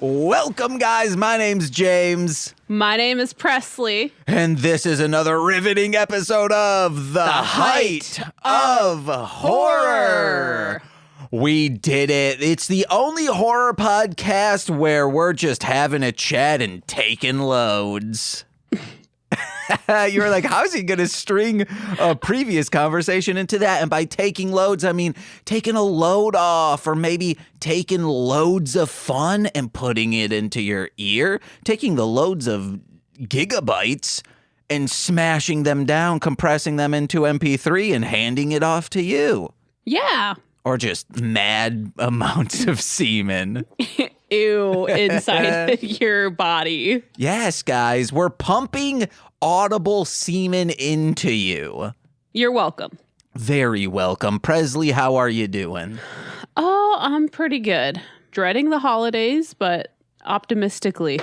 Welcome, guys. My name's James. My name is Presley. And this is another riveting episode of The Height of Horror. We did it. It's the only horror podcast where we're just having a chat and taking loads. You were like, how's he going to string a previous conversation into that? And by taking loads, I mean taking a load off, or maybe taking loads of fun and putting it into your ear, taking the loads of gigabytes and smashing them down, compressing them into MP3 and handing it off to you. Yeah. Or just mad amounts of semen. Ew, inside your body. Yes, guys, we're pumping audible semen into you. You're welcome. Very welcome. Presley, how are you doing? Oh, I'm pretty good. Dreading the holidays, but optimistically.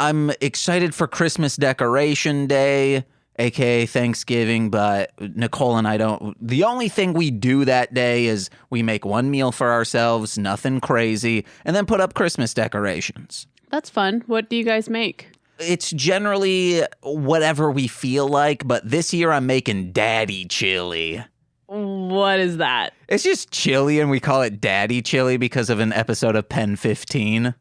I'm excited for Christmas decoration day, aka Thanksgiving, but Nicole and I don't. The only thing we do that day is we make one meal for ourselves, nothing crazy, and then put up Christmas decorations. That's fun. What do you guys make? It's generally whatever we feel like, but this year I'm making daddy chili. What is that? It's just chili, and we call it daddy chili because of an episode of Pen 15.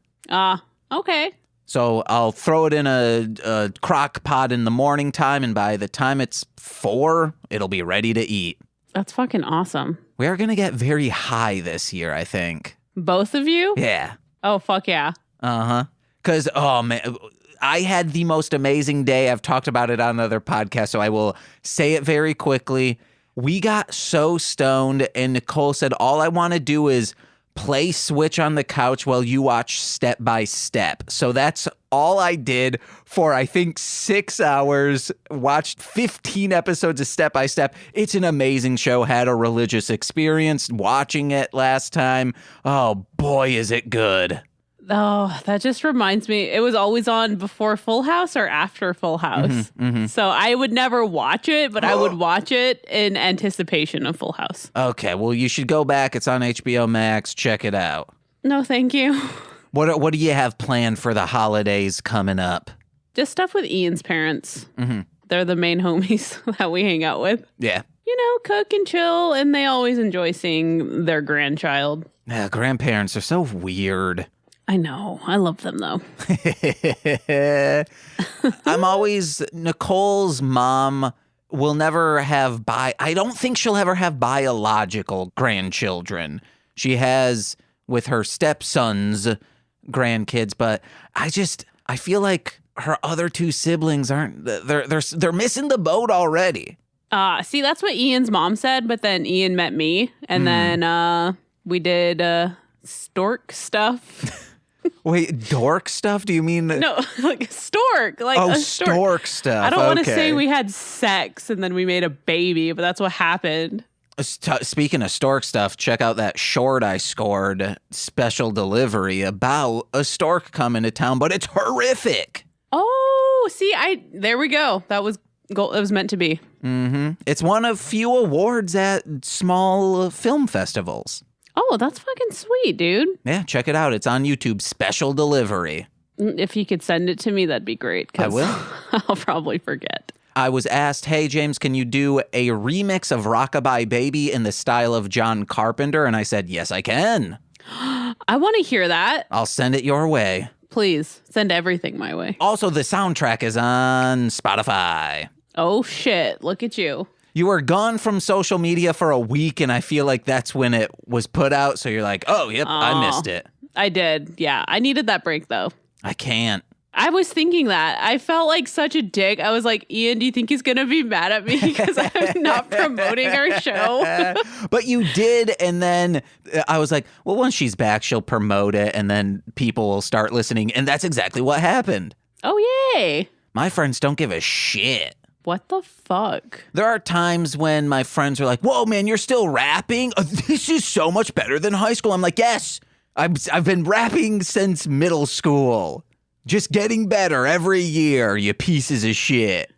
Okay. So I'll throw it in a crock pot in the morning time, and by the time it's 4, it'll be ready to eat. That's fucking awesome. We are going to get very high this year, I think. Both of you? Yeah. Oh, fuck yeah. Uh-huh. Because, oh, man, I had the most amazing day. I've talked about it on other podcasts, so I will say it very quickly. We got so stoned, and Nicole said, all I want to do is play Switch on the couch while you watch Step by Step. So that's all I did for, I think, 6 hours, watched 15 episodes of Step by Step. It's an amazing show. Had a religious experience watching it last time. Oh, boy, is it good. Oh, that just reminds me. It was always on before Full House or after Full House. So I would never watch it, but I would watch it in anticipation of Full House. Okay, well, you should go back. It's on HBO Max. Check it out. No, thank you. What do you have planned for the holidays coming up? Just stuff with Ian's parents. They're the main homies that we hang out with. Yeah. You know, cook and chill, and they always enjoy seeing their grandchild. Yeah, grandparents are so weird. I know. I love them, though. I'm always, Nicole's mom will never have, I don't think she'll ever have biological grandchildren. She has with her stepson's grandkids, but I feel like her other 2 siblings they're missing the boat already. See, that's what Ian's mom said, but then Ian met me, and then we did stork stuff. Wait, dork stuff? Do you mean? No, like stork. Like a stork stuff. I don't want to say we had sex and then we made a baby, but that's what happened. Speaking of stork stuff, check out that short I scored, special delivery, about a stork coming to town, but it's horrific. Oh, see, there we go. That was meant to be. It's one of few awards at small film festivals. Oh, that's fucking sweet, dude. Yeah, check it out. It's on YouTube, special delivery. If you could send it to me, that'd be great. I will. I'll probably forget. I was asked, hey, James, can you do a remix of Rockabye Baby in the style of John Carpenter? And I said, yes, I can. I want to hear that. I'll send it your way. Please, send everything my way. Also, the soundtrack is on Spotify. Oh, shit. Look at you. You were gone from social media for a week, and I feel like that's when it was put out. So you're like, oh, yep, I missed it. I did. Yeah. I needed that break, though. I can't. I was thinking that. I felt like such a dick. I was like, Ian, do you think he's going to be mad at me because I'm not promoting our show? But you did, and then I was like, well, once she's back, she'll promote it, and then people will start listening. And that's exactly what happened. Oh, yay. My friends don't give a shit. What the fuck? There are times when my friends are like, whoa, man, you're still rapping? This is so much better than high school. I'm like, yes, I've been rapping since middle school. Just getting better every year, you pieces of shit.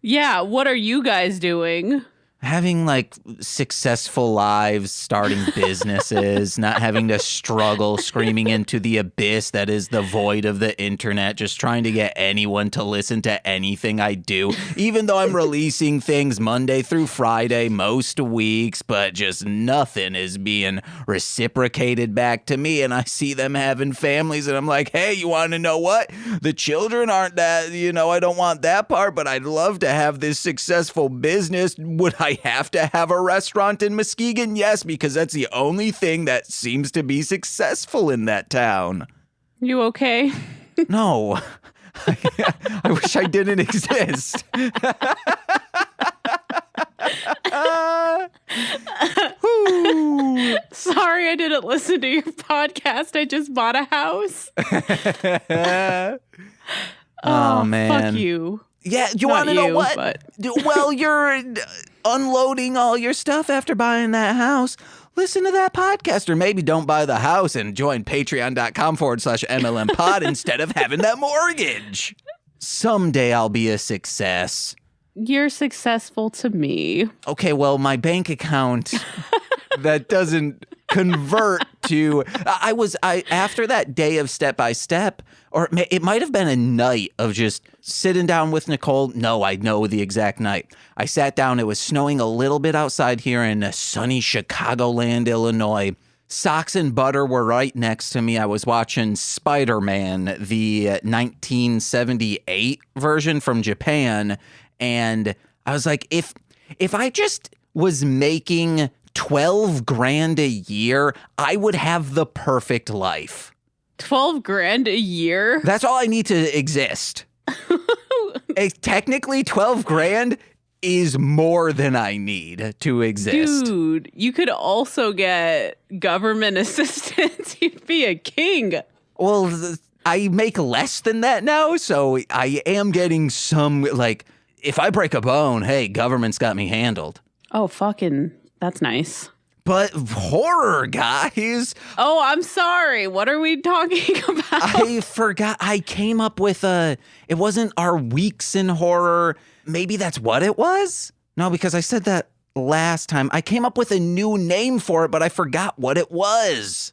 Yeah, what are you guys doing? Having like successful lives, starting businesses, not having to struggle screaming into the abyss that is the void of the internet, just trying to get anyone to listen to anything I do, even though I'm releasing things Monday through Friday most weeks, but just nothing is being reciprocated back to me. And I see them having families and I'm like, hey, you want to know what? The children aren't that, I don't want that part, but I'd love to have this successful business. Would I have to have a restaurant in Muskegon? Yes, because that's the only thing that seems to be successful in that town. You okay? No. I wish I didn't exist. Sorry, I didn't listen to your podcast. I just bought a house. Oh, man. Fuck you. Yeah, you want to know what? But... Well, you're unloading all your stuff after buying that house. Listen to that podcast, or maybe don't buy the house and join patreon.com/MLM pod instead of having that mortgage. Someday I'll be a success. You're successful to me. Okay, well, my bank account that doesn't convert to I after that day of step by step, or it might have been a night of just sitting down with Nicole. No, I know the exact night. I sat down. It was snowing a little bit outside here in sunny Chicagoland, Illinois. Socks and butter were right next to me. I was watching Spider-Man, the 1978 version from Japan, and I was like, if I just was making 12 grand a year, I would have the perfect life. 12 grand a year? That's all I need to exist. Technically, 12 grand is more than I need to exist. Dude, you could also get government assistance. You'd be a king. Well, I make less than that now, so I am getting some, like, if I break a bone, hey, government's got me handled. Oh, fucking, that's nice. But horror, guys. Oh, I'm sorry. What are we talking about? I forgot. I came up with it wasn't our weeks in horror. Maybe that's what it was? No, because I said that last time. I came up with a new name for it, but I forgot what it was.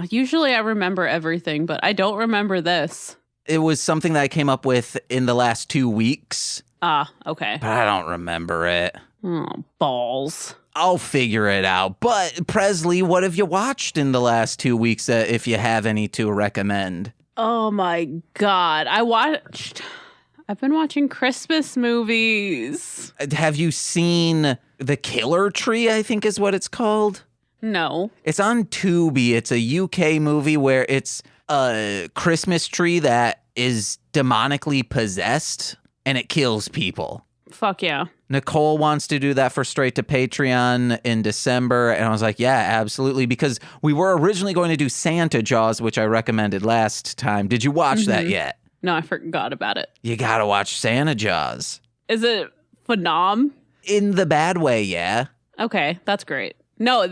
Usually I remember everything, but I don't remember this. It was something that I came up with in the last 2 weeks. Okay. But I don't remember it. Oh, balls. I'll figure it out. But Presley, what have you watched in the last 2 weeks, if you have any to recommend? Oh my God. I've been watching Christmas movies. Have you seen The Killer Tree, I think is what it's called? No. It's on Tubi. It's a UK movie where it's a Christmas tree that is demonically possessed and it kills people. Fuck yeah. Nicole wants to do that for Straight to Patreon in December. And I was like, yeah, absolutely. Because we were originally going to do Santa Jaws, which I recommended last time. Did you watch that yet? No, I forgot about it. You got to watch Santa Jaws. Is it phenom? In the bad way, yeah. Okay, that's great. No,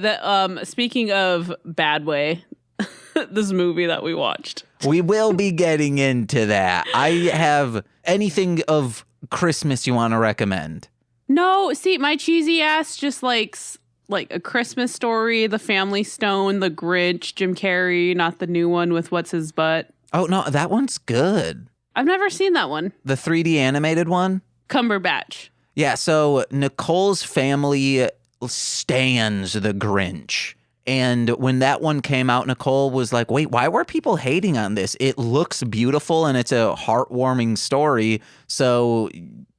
speaking of bad way, this movie that we watched. We will be getting into that. I have anything of Christmas you want to recommend? No, see, my cheesy ass just likes like A Christmas Story, The Family Stone, The Grinch, Jim Carrey, not the new one with what's his butt. Oh, no, that one's good. I've never seen that one. The 3D animated one? Cumberbatch. Yeah, so Nicole's family stands The Grinch. And when that one came out, Nicole was like, wait, why were people hating on this? It looks beautiful and it's a heartwarming story. So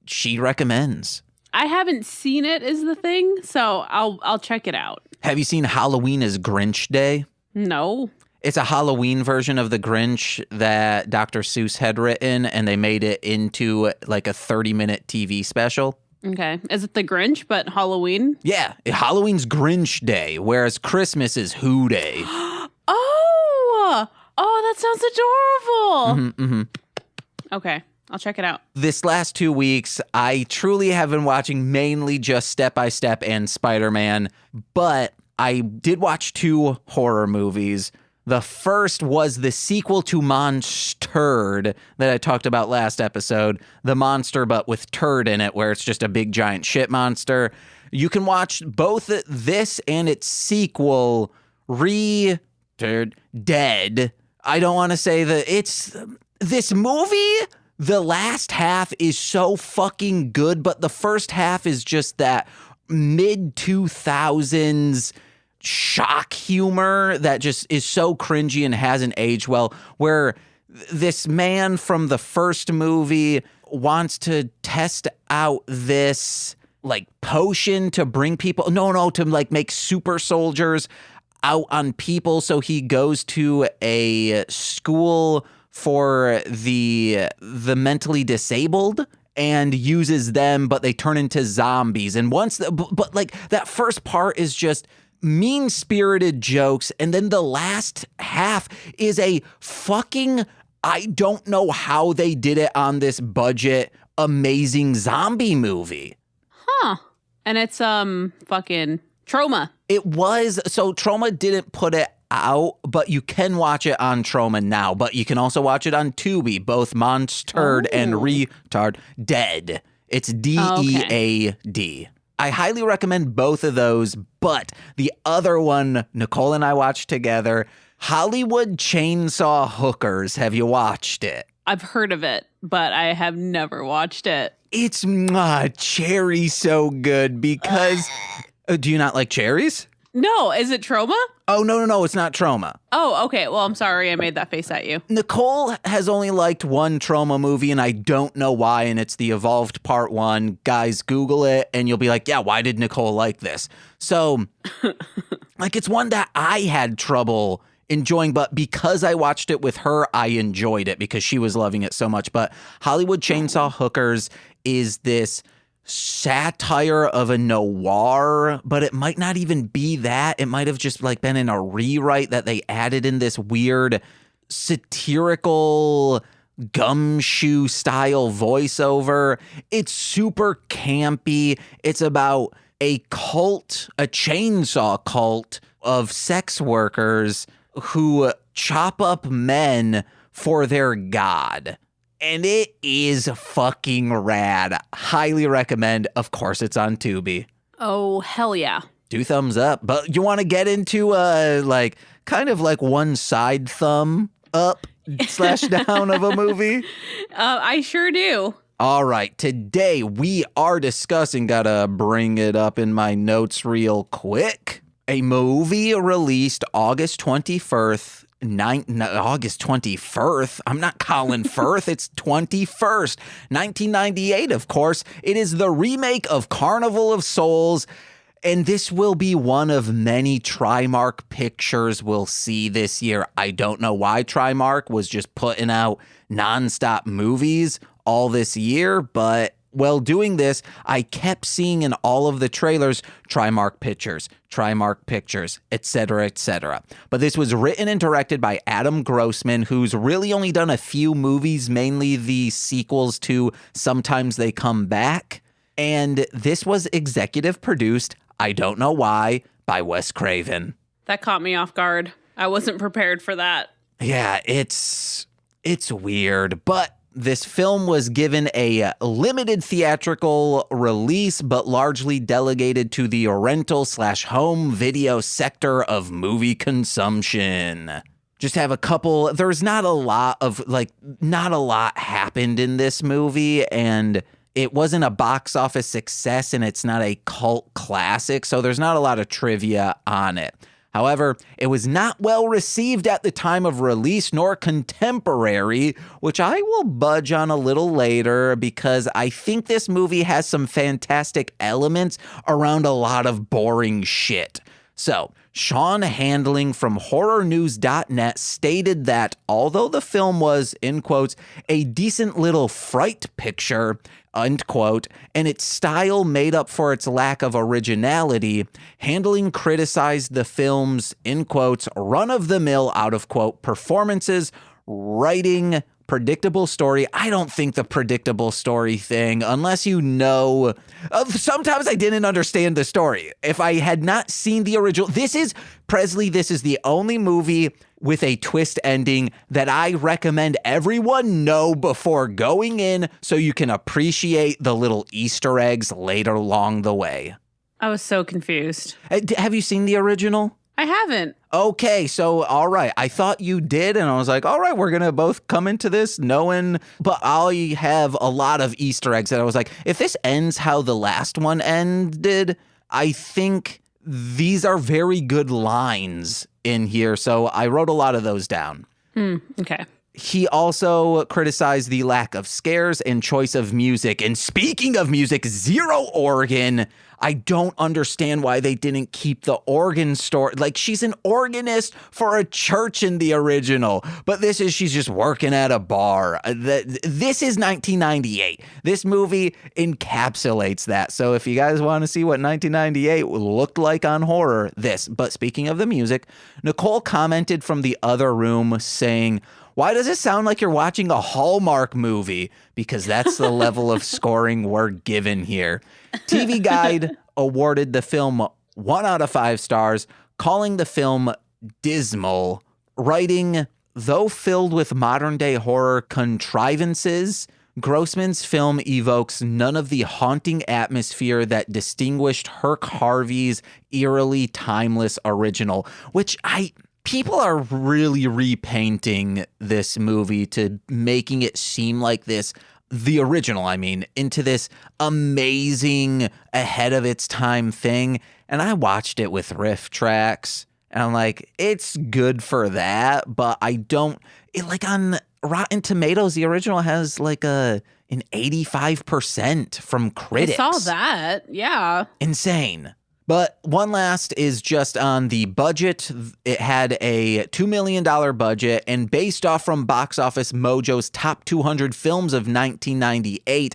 she recommends. I haven't seen it is the thing, so I'll check it out. Have you seen Halloween is Grinch Day? No. It's a Halloween version of The Grinch that Dr. Seuss had written, and they made it into like a 30-minute TV special. Okay. Is it The Grinch, but Halloween? Yeah. Halloween's Grinch Day, whereas Christmas is Who Day. Oh, that sounds adorable. Okay. I'll check it out. This last 2 weeks, I truly have been watching mainly just Step by Step and Spider-Man, but I did watch 2 horror movies. The first was the sequel to Monster'd that I talked about last episode. The monster, but with turd in it, where it's just a big giant shit monster. You can watch both this and its sequel, Dead. I don't want to say that it's this movie. The last half is so fucking good, but the first half is just that mid 2000s shock humor that just is so cringy and hasn't aged well, where this man from the first movie wants to test out this like potion to bring people to like make super soldiers out on people. So he goes to a school for the mentally disabled and uses them, but they turn into zombies. And but like that first part is just mean-spirited jokes, and then the last half is a fucking, I don't know how they did it on this budget, amazing zombie movie. Huh. And it's fucking Trauma. It was, so Trauma didn't put it out, but you can watch it on Trauma now, but you can also watch it on Tubi, both Monstered and Retard Dead. It's DEAD. I highly recommend both of those, but the other one Nicole and I watched together, Hollywood Chainsaw Hookers. Have you watched it? I've heard of it, but I have never watched it. It's cherry so good because... do you not like cherries? No, is it Trauma? Oh, no, it's not Trauma. Oh, okay. Well, I'm sorry I made that face at you. Nicole has only liked one Trauma movie, and I don't know why, and it's The Evolved Part 1. Guys, Google it, and you'll be like, yeah, why did Nicole like this? So, like, it's one that I had trouble enjoying, but because I watched it with her, I enjoyed it because she was loving it so much. But Hollywood Chainsaw Hookers is this satire of a noir, but it might not even be that. It might have just like been in a rewrite that they added in this weird satirical gumshoe style voiceover. It's super campy. It's about a cult, a chainsaw cult of sex workers who chop up men for their god. And it is fucking rad. Highly recommend. Of course, it's on Tubi. Oh, hell yeah. 2 thumbs up. But you want to get into like kind of like one side thumb up / down of a movie? I sure do. All right. Today we are discussing, gotta bring it up in my notes real quick, a movie released August 21st. August 21st. I'm not Colin Firth. It's 21st, 1998, of course. It is the remake of Carnival of Souls, and this will be one of many Trimark pictures we'll see this year. I don't know why Trimark was just putting out nonstop movies all this year, but while doing this, I kept seeing in all of the trailers Trimark pictures, etc., etc. But this was written and directed by Adam Grossman, who's really only done a few movies, mainly the sequels to Sometimes They Come Back. And this was executive produced, I don't know why, by Wes Craven. That caught me off guard. I wasn't prepared for that. Yeah, it's weird, but this film was given a limited theatrical release, but largely delegated to the rental / home video sector of movie consumption. Just have a couple, there's not a lot happened in this movie, and it wasn't a box office success, and it's not a cult classic, so there's not a lot of trivia on it. However, it was not well received at the time of release nor contemporary, which I will budge on a little later because I think this movie has some fantastic elements around a lot of boring shit. So, Sean Handling from HorrorNews.net stated that although the film was, in quotes, a decent little fright picture, unquote, and its style made up for its lack of originality, Handling criticized the film's, in quotes, run-of-the-mill, out-of-quote, performances, writing, predictable story. I don't think the predictable story thing, unless you know, sometimes I didn't understand the story. If I had not seen the original, this is the only movie with a twist ending that I recommend everyone know before going in so you can appreciate the little Easter eggs later along the way. I was so confused. Have you seen the original? I haven't. Okay, so all right. I thought you did, and I was like, all right, we're going to both come into this knowing, but I have a lot of Easter eggs that I was like, if this ends how the last one ended, I think these are very good lines in here. So I wrote a lot of those down. Okay. He also criticized the lack of scares and choice of music. And speaking of music, zero organ. I don't understand why they didn't keep the organ store. Like, she's an organist for a church in the original, but she's just working at a bar. This is 1998. This movie encapsulates that. So if you guys want to see what 1998 looked like on horror, this. But speaking of the music, Nicole commented from the other room saying, "Why does it sound like you're watching a Hallmark movie?" Because that's the level of scoring we're given here. TV Guide awarded the film 1 out of 5 stars, calling the film dismal, writing, "Though filled with modern-day horror contrivances, Grossman's film evokes none of the haunting atmosphere that distinguished Herc Harvey's eerily timeless original," which people are really repainting this movie to making it seem like this, the original, into this amazing, ahead of its time thing. And I watched it with riff tracks, and I'm like, it's good for that, but on Rotten Tomatoes, the original has like an 85% from critics. I saw that. Yeah. Insane. But one last is just on the budget. It had a $2 million budget, and based off from Box Office Mojo's top 200 films of 1998,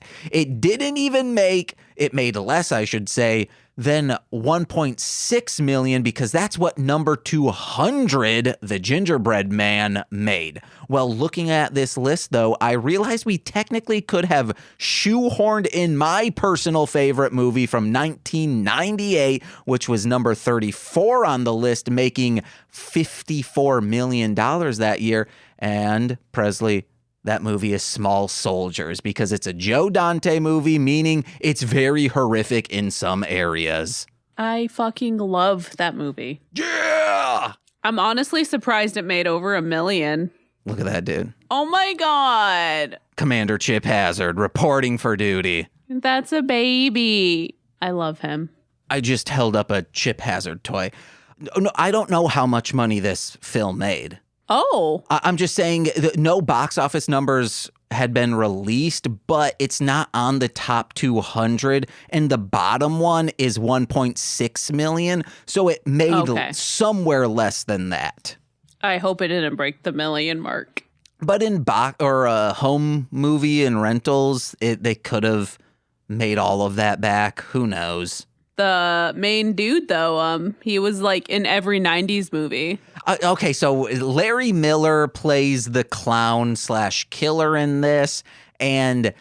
it made less, I should say, than $1.6 million, because that's what number 200, The Gingerbread Man, made. Well, looking at this list, though, I realized we technically could have shoehorned in my personal favorite movie from 1998, which was number 34 on the list, making $54 million that year. And Presley, that movie is Small Soldiers, because it's a Joe Dante movie, meaning it's very horrific in some areas. I fucking love that movie. Yeah! I'm honestly surprised it made over $1 million. Look at that dude. Oh my God. Commander Chip Hazard reporting for duty. That's a baby. I love him. I just held up a Chip Hazard toy. No, I don't know how much money this film made. Oh. I'm just saying that no box office numbers had been released, but it's not on the top 200, and the bottom one is 1.6 million, so it made somewhere less than that. I hope it didn't break the $1 million mark. But in home movie and rentals, they could have made all of that back. Who knows? The main dude, though, he was like in every 90s movie. Okay, so Larry Miller plays the clown/killer in this. And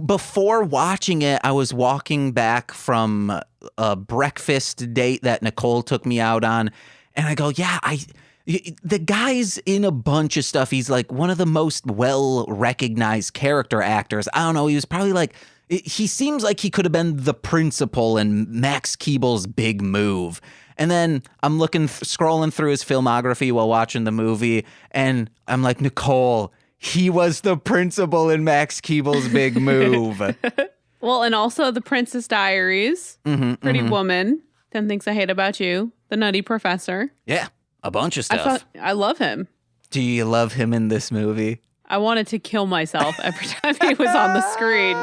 before watching it, I was walking back from a breakfast date that Nicole took me out on. And I go, the guy's in a bunch of stuff. He's like one of the most well-recognized character actors. I don't know. He was probably he seems like he could have been the principal in Max Keeble's Big Move. And then I'm scrolling through his filmography while watching the movie, and I'm like, Nicole, he was the principal in Max Keeble's Big Move. Well, and also The Princess Diaries, Pretty Woman, 10 Things I Hate About You, The Nutty Professor. Yeah, a bunch of stuff. I love him. Do you love him in this movie? I wanted to kill myself every time he was on the screen.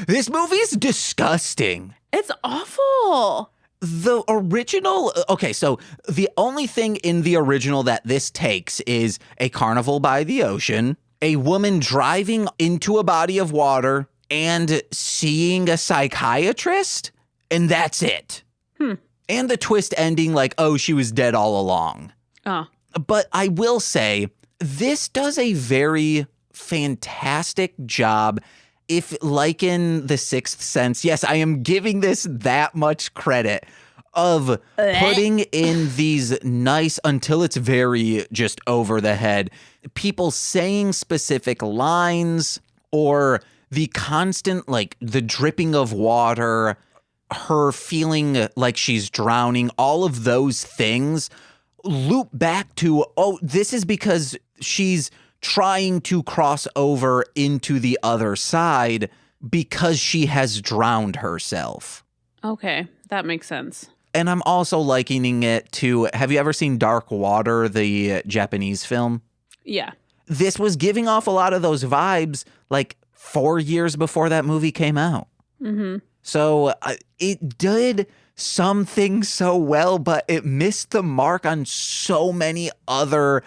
This movie is disgusting. It's awful. The original, okay, so the only thing in the original that this takes is a carnival by the ocean, a woman driving into a body of water, and seeing a psychiatrist, and that's it. And the twist ending like, oh, she was dead all along. Oh. But I will say, this does a very fantastic job. If, like in The Sixth Sense, yes, I am giving this that much credit of putting in these nice, until it's very just over the head, people saying specific lines, or the constant, the dripping of water, her feeling like she's drowning, all of those things loop back to, oh, this is because she's trying to cross over into the other side because she has drowned herself. Okay, that makes sense. And I'm also likening it to, have you ever seen Dark Water, the Japanese film? Yeah. This was giving off a lot of those vibes like 4 years before that movie came out. Mm-hmm. So it did some things so well, but it missed the mark on so many other,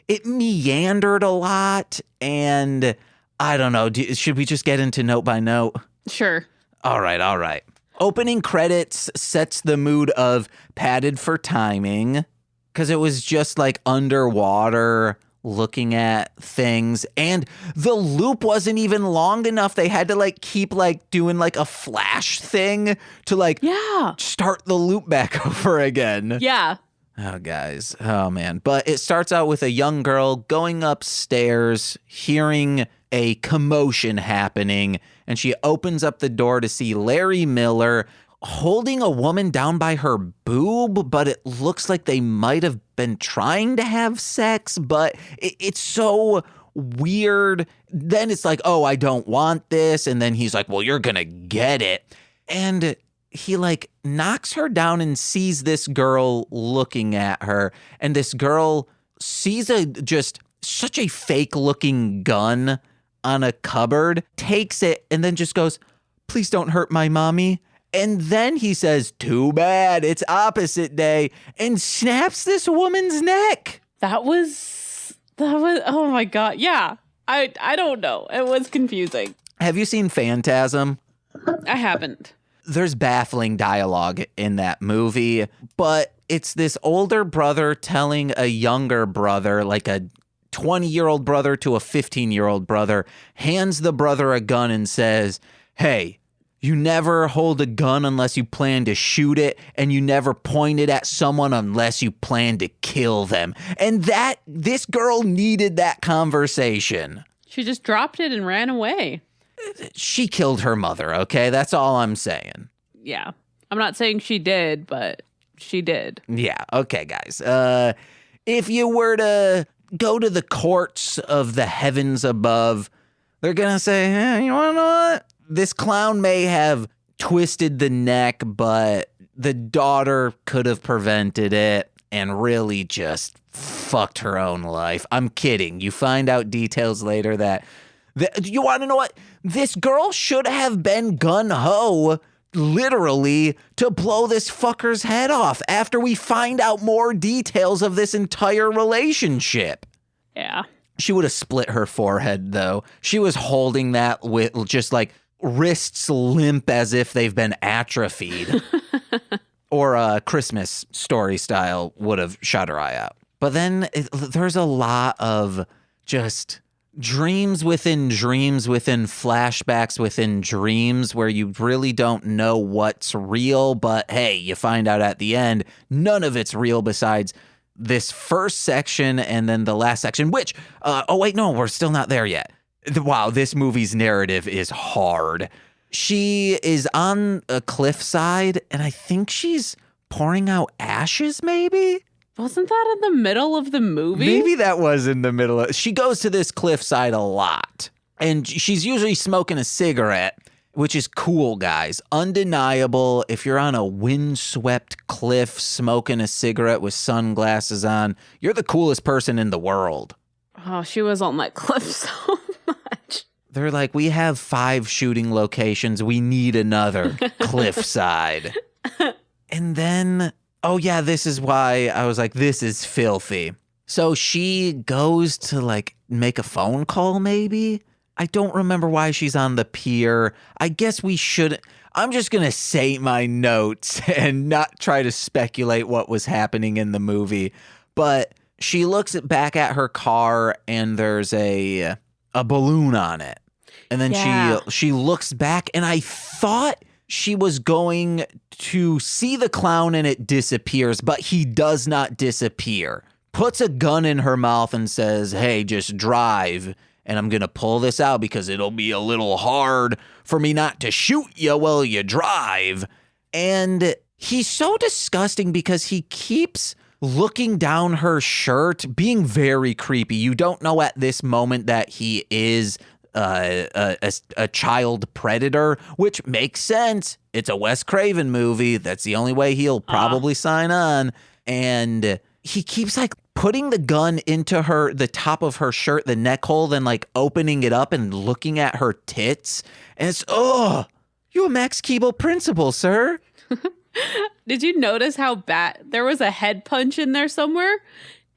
it meandered a lot. And I don't know, should we just get into note by note? Sure. All right. Opening credits sets the mood of padded for timing because it was just like underwater looking at things, and the loop wasn't even long enough. They had to like keep like doing like a flash thing to like start the loop back over again. Yeah. Oh, guys. Oh, man. But it starts out with a young girl going upstairs, hearing a commotion happening, and she opens up the door to see Larry Miller holding a woman down by her boob, but it looks like they might have been trying to have sex, but it's so weird. Then it's like, oh, I don't want this. And then he's like, well, you're going to get it. And he like knocks her down and sees this girl looking at her. And this girl sees just such a fake looking gun on a cupboard, takes it, and then just goes, please don't hurt my mommy. And then he says, too bad, it's opposite day, and snaps this woman's neck. That was, oh my God. Yeah. I don't know. It was confusing. Have you seen Phantasm? I haven't. There's baffling dialogue in that movie, but it's this older brother telling a younger brother, like a 20-year-old brother to a 15-year-old brother, hands the brother a gun and says, hey, you never hold a gun unless you plan to shoot it, and you never point it at someone unless you plan to kill them. And this girl needed that conversation. She just dropped it and ran away. She killed her mother, okay? That's all I'm saying. Yeah. I'm not saying she did, but she did. Yeah, okay, guys. If you were to go to the courts of the heavens above, they're going to say, hey, you want to know what? This clown may have twisted the neck, but the daughter could have prevented it and really just fucked her own life. I'm kidding. You find out details later that you want to know what? This girl should have been gun-ho, literally, to blow this fucker's head off after we find out more details of this entire relationship. Yeah. She would have split her forehead, though. She was holding that with just like wrists limp as if they've been atrophied. Or a Christmas Story style would have shot her eye out. But then there's a lot of just dreams within flashbacks within dreams where you really don't know what's real. But hey, you find out at the end, none of it's real besides this first section and then the last section, which, we're still not there yet. Wow, this movie's narrative is hard. She is on a cliffside, and I think she's pouring out ashes, maybe? Wasn't that in the middle of the movie? Maybe that was in the middle. She goes to this cliffside a lot, and she's usually smoking a cigarette, which is cool, guys. Undeniable. If you're on a windswept cliff smoking a cigarette with sunglasses on, you're the coolest person in the world. Oh, she was on that cliff so much. They're like, we have 5 shooting locations. We need another cliffside. And then, oh yeah, this is why I was like, this is filthy. So she goes to like make a phone call, maybe? I don't remember why she's on the pier. I guess we shouldn't. I'm just going to say my notes and not try to speculate what was happening in the movie. But she looks back at her car and there's a balloon on it. And then she looks back, and I thought she was going to see the clown and it disappears, but he does not disappear. Puts a gun in her mouth and says, hey, just drive. And I'm going to pull this out because it'll be a little hard for me not to shoot you while you drive. And he's so disgusting because he keeps looking down her shirt, being very creepy. You don't know at this moment that he is a child predator, which makes sense. It's a Wes Craven movie. That's the only way he'll probably sign on. And he keeps like putting the gun into the top of her shirt, the neck hole, then like opening it up and looking at her tits. And it's, you a Max Keeble principal, sir. Did you notice how bad there was a head punch in there somewhere?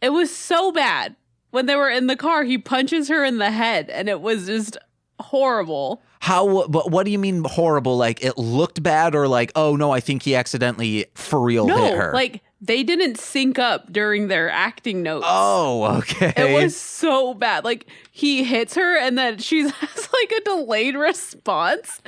It was so bad. When they were in the car, he punches her in the head, and it was just horrible. But what do you mean horrible? Like it looked bad, or like, oh no, I think he accidentally for real hit her? Like they didn't sync up during their acting notes. Oh, okay. It was so bad. Like he hits her and then she has like a delayed response.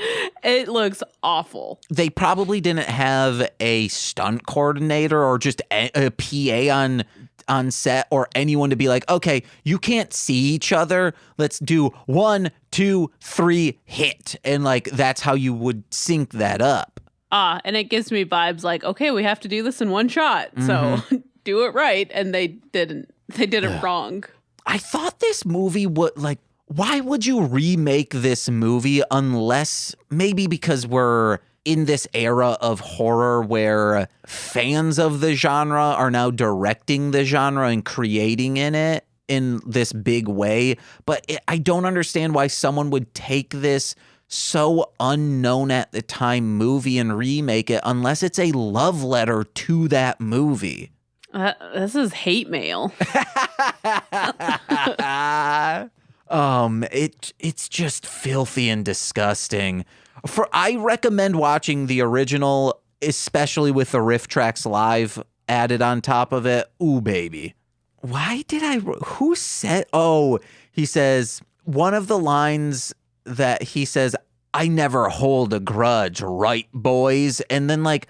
It looks awful. They probably didn't have a stunt coordinator or just a PA on set or anyone to be like, okay, you can't see each other. Let's do 1, 2, 3, hit. And like, that's how you would sync that up. And it gives me vibes like, okay, we have to do this in one shot. So do it right. And they didn't. They did it wrong. I thought this movie would like, why would you remake this movie unless maybe because we're in this era of horror where fans of the genre are now directing the genre and creating in it in this big way. But I don't understand why someone would take this so unknown at the time movie and remake it unless it's a love letter to that movie. This is hate mail. It's just filthy and disgusting. I recommend watching the original, especially with the riff tracks live added on top of it. Ooh, baby. Who said, he says, one of the lines that he says, I never hold a grudge, right, boys? And then like,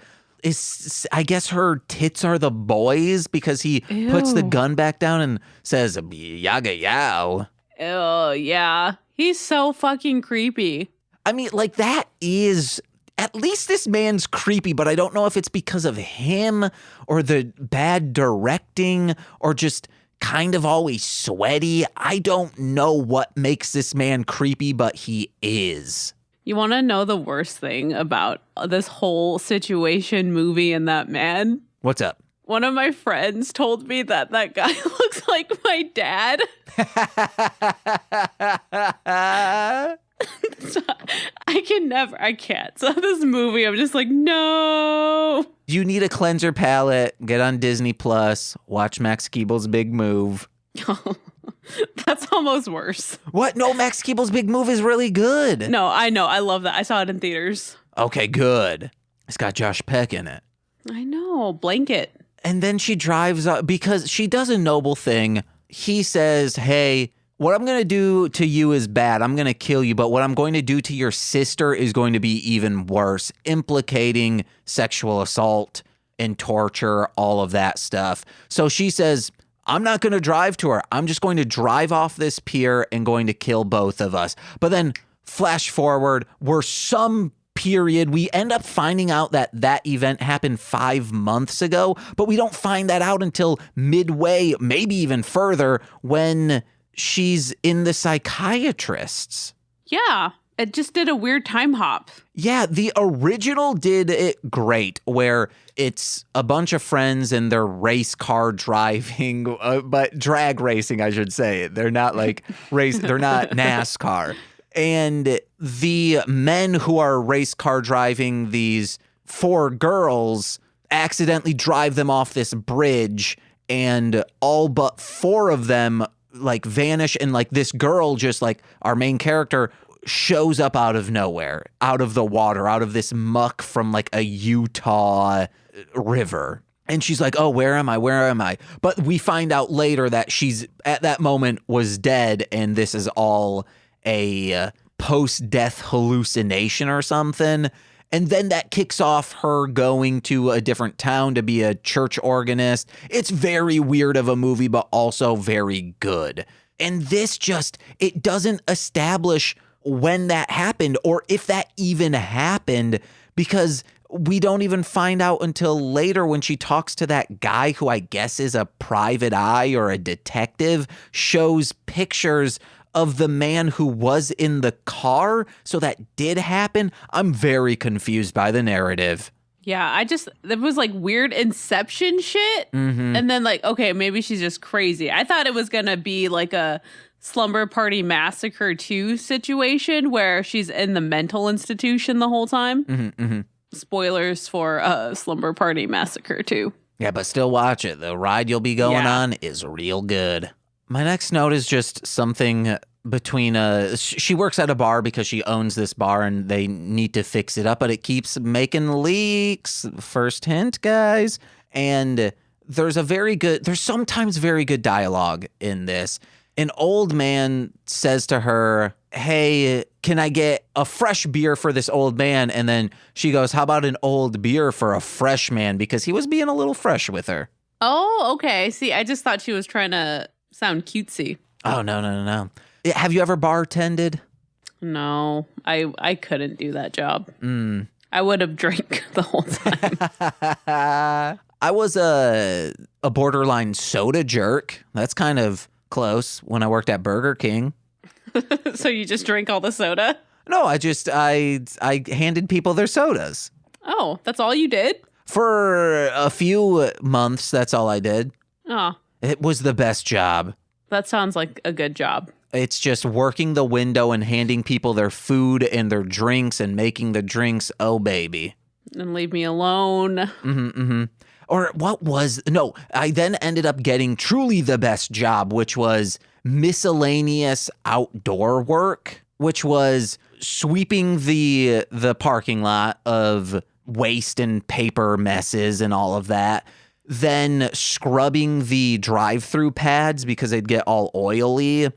I guess her tits are the boys because he puts the gun back down and says, yaga yow. Oh, yeah. He's so fucking creepy. I mean, like that is, at least this man's creepy, but I don't know if it's because of him or the bad directing or just kind of always sweaty. I don't know what makes this man creepy, but he is. You want to know the worst thing about this whole situation, movie, and that man? What's up? One of my friends told me that guy looks like my dad. So I can't. So this movie, I'm just like, no. You need a cleanser palette, get on Disney Plus, watch Max Keeble's Big Move. That's almost worse. What? No, Max Keeble's Big Move is really good. No, I know. I love that. I saw it in theaters. Okay, good. It's got Josh Peck in it. I know. Blanket. And then she drives up because she does a noble thing. He says, hey, what I'm going to do to you is bad. I'm going to kill you. But what I'm going to do to your sister is going to be even worse, implicating sexual assault and torture, all of that stuff. So she says, I'm not going to drive to her. I'm just going to drive off this pier and going to kill both of us. But then flash forward, we're some period. We end up finding out that event happened 5 months ago, but we don't find that out until midway, maybe even further, when she's in the psychiatrist's. Yeah, it just did a weird time hop. Yeah, the original did it great, where it's a bunch of friends and they're race car driving, but drag racing, I should say. They're not like they're not NASCAR. And the men who are race car driving these 4 girls accidentally drive them off this bridge, and all but 4 of them like vanish, and like this girl, just like our main character, shows up out of nowhere, out of the water, out of this muck from like a Utah river. And she's like, oh, where am I? Where am I? But we find out later that she's at that moment was dead, and this is all a post-death hallucination or something. And then that kicks off her going to a different town to be a church organist. It's very weird of a movie, but also very good. And this it doesn't establish when that happened or if that even happened, because we don't even find out until later when she talks to that guy who I guess is a private eye or a detective, shows pictures of the man who was in the car. So that did happen. I'm very confused by the narrative. Yeah, it was like weird Inception shit. Mm-hmm. And then like, okay, maybe she's just crazy. I thought it was going to be like a Slumber Party Massacre 2 situation where she's in the mental institution the whole time. Mm-hmm, mm-hmm. Spoilers for Slumber Party Massacre 2. Yeah, but still watch it. The ride you'll be going on is real good. My next note is just something between she works at a bar because she owns this bar and they need to fix it up, but it keeps making leaks. First hint, guys. And there's sometimes very good dialogue in this. An old man says to her, hey, can I get a fresh beer for this old man? And then she goes, how about an old beer for a fresh man? Because he was being a little fresh with her. Oh, okay. See, I just thought she was trying to sound cutesy. Oh, no. Have you ever bartended? No, I couldn't do that job. I would have drank the whole time. I was a borderline soda jerk. That's kind of close when I worked at Burger King. So you just drank all the soda? No, I handed people their sodas. Oh, that's all you did? For a few months, that's all I did. Oh. It was the best job. That sounds like a good job. It's just working the window and handing people their food and their drinks and making the drinks. Oh, baby. And leave me alone. Mm-hmm. Or I then ended up getting truly the best job, which was miscellaneous outdoor work, which was sweeping the parking lot of waste and paper messes and all of that. Then scrubbing the drive-through pads because they'd get all oily.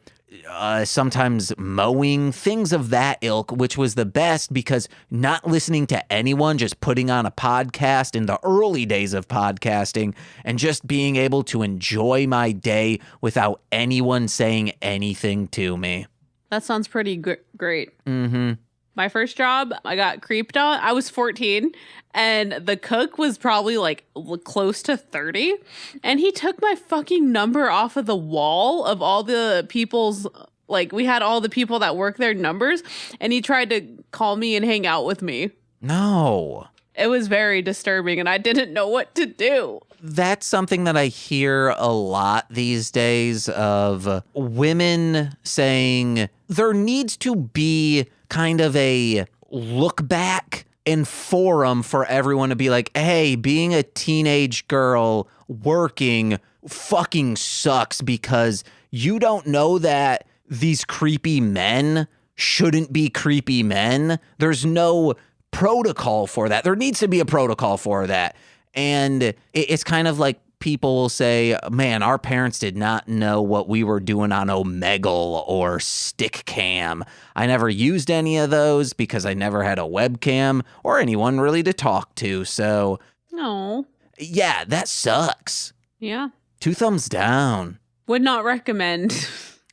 Sometimes mowing, things of that ilk, which was the best because not listening to anyone, just putting on a podcast in the early days of podcasting and just being able to enjoy my day without anyone saying anything to me. That sounds pretty great. Mm-hmm. My first job, I got creeped on. I was 14 and the cook was probably like close to 30. And he took my fucking number off of the wall of all the people's, like we had all the people that work their numbers. And he tried to call me and hang out with me. No. It was very disturbing and I didn't know what to do. That's something that I hear a lot these days of women saying there needs to be kind of a look back and forum for everyone to be like, hey, being a teenage girl working fucking sucks because you don't know that these creepy men shouldn't be creepy men. There's no protocol for that. There needs to be a protocol for that. And it's kind of like people will say, man, our parents did not know what we were doing on Omegle or Stickcam. I never used any of those because I never had a webcam or anyone really to talk to. So, no. Yeah, that sucks. Yeah. 2 thumbs down. Would not recommend.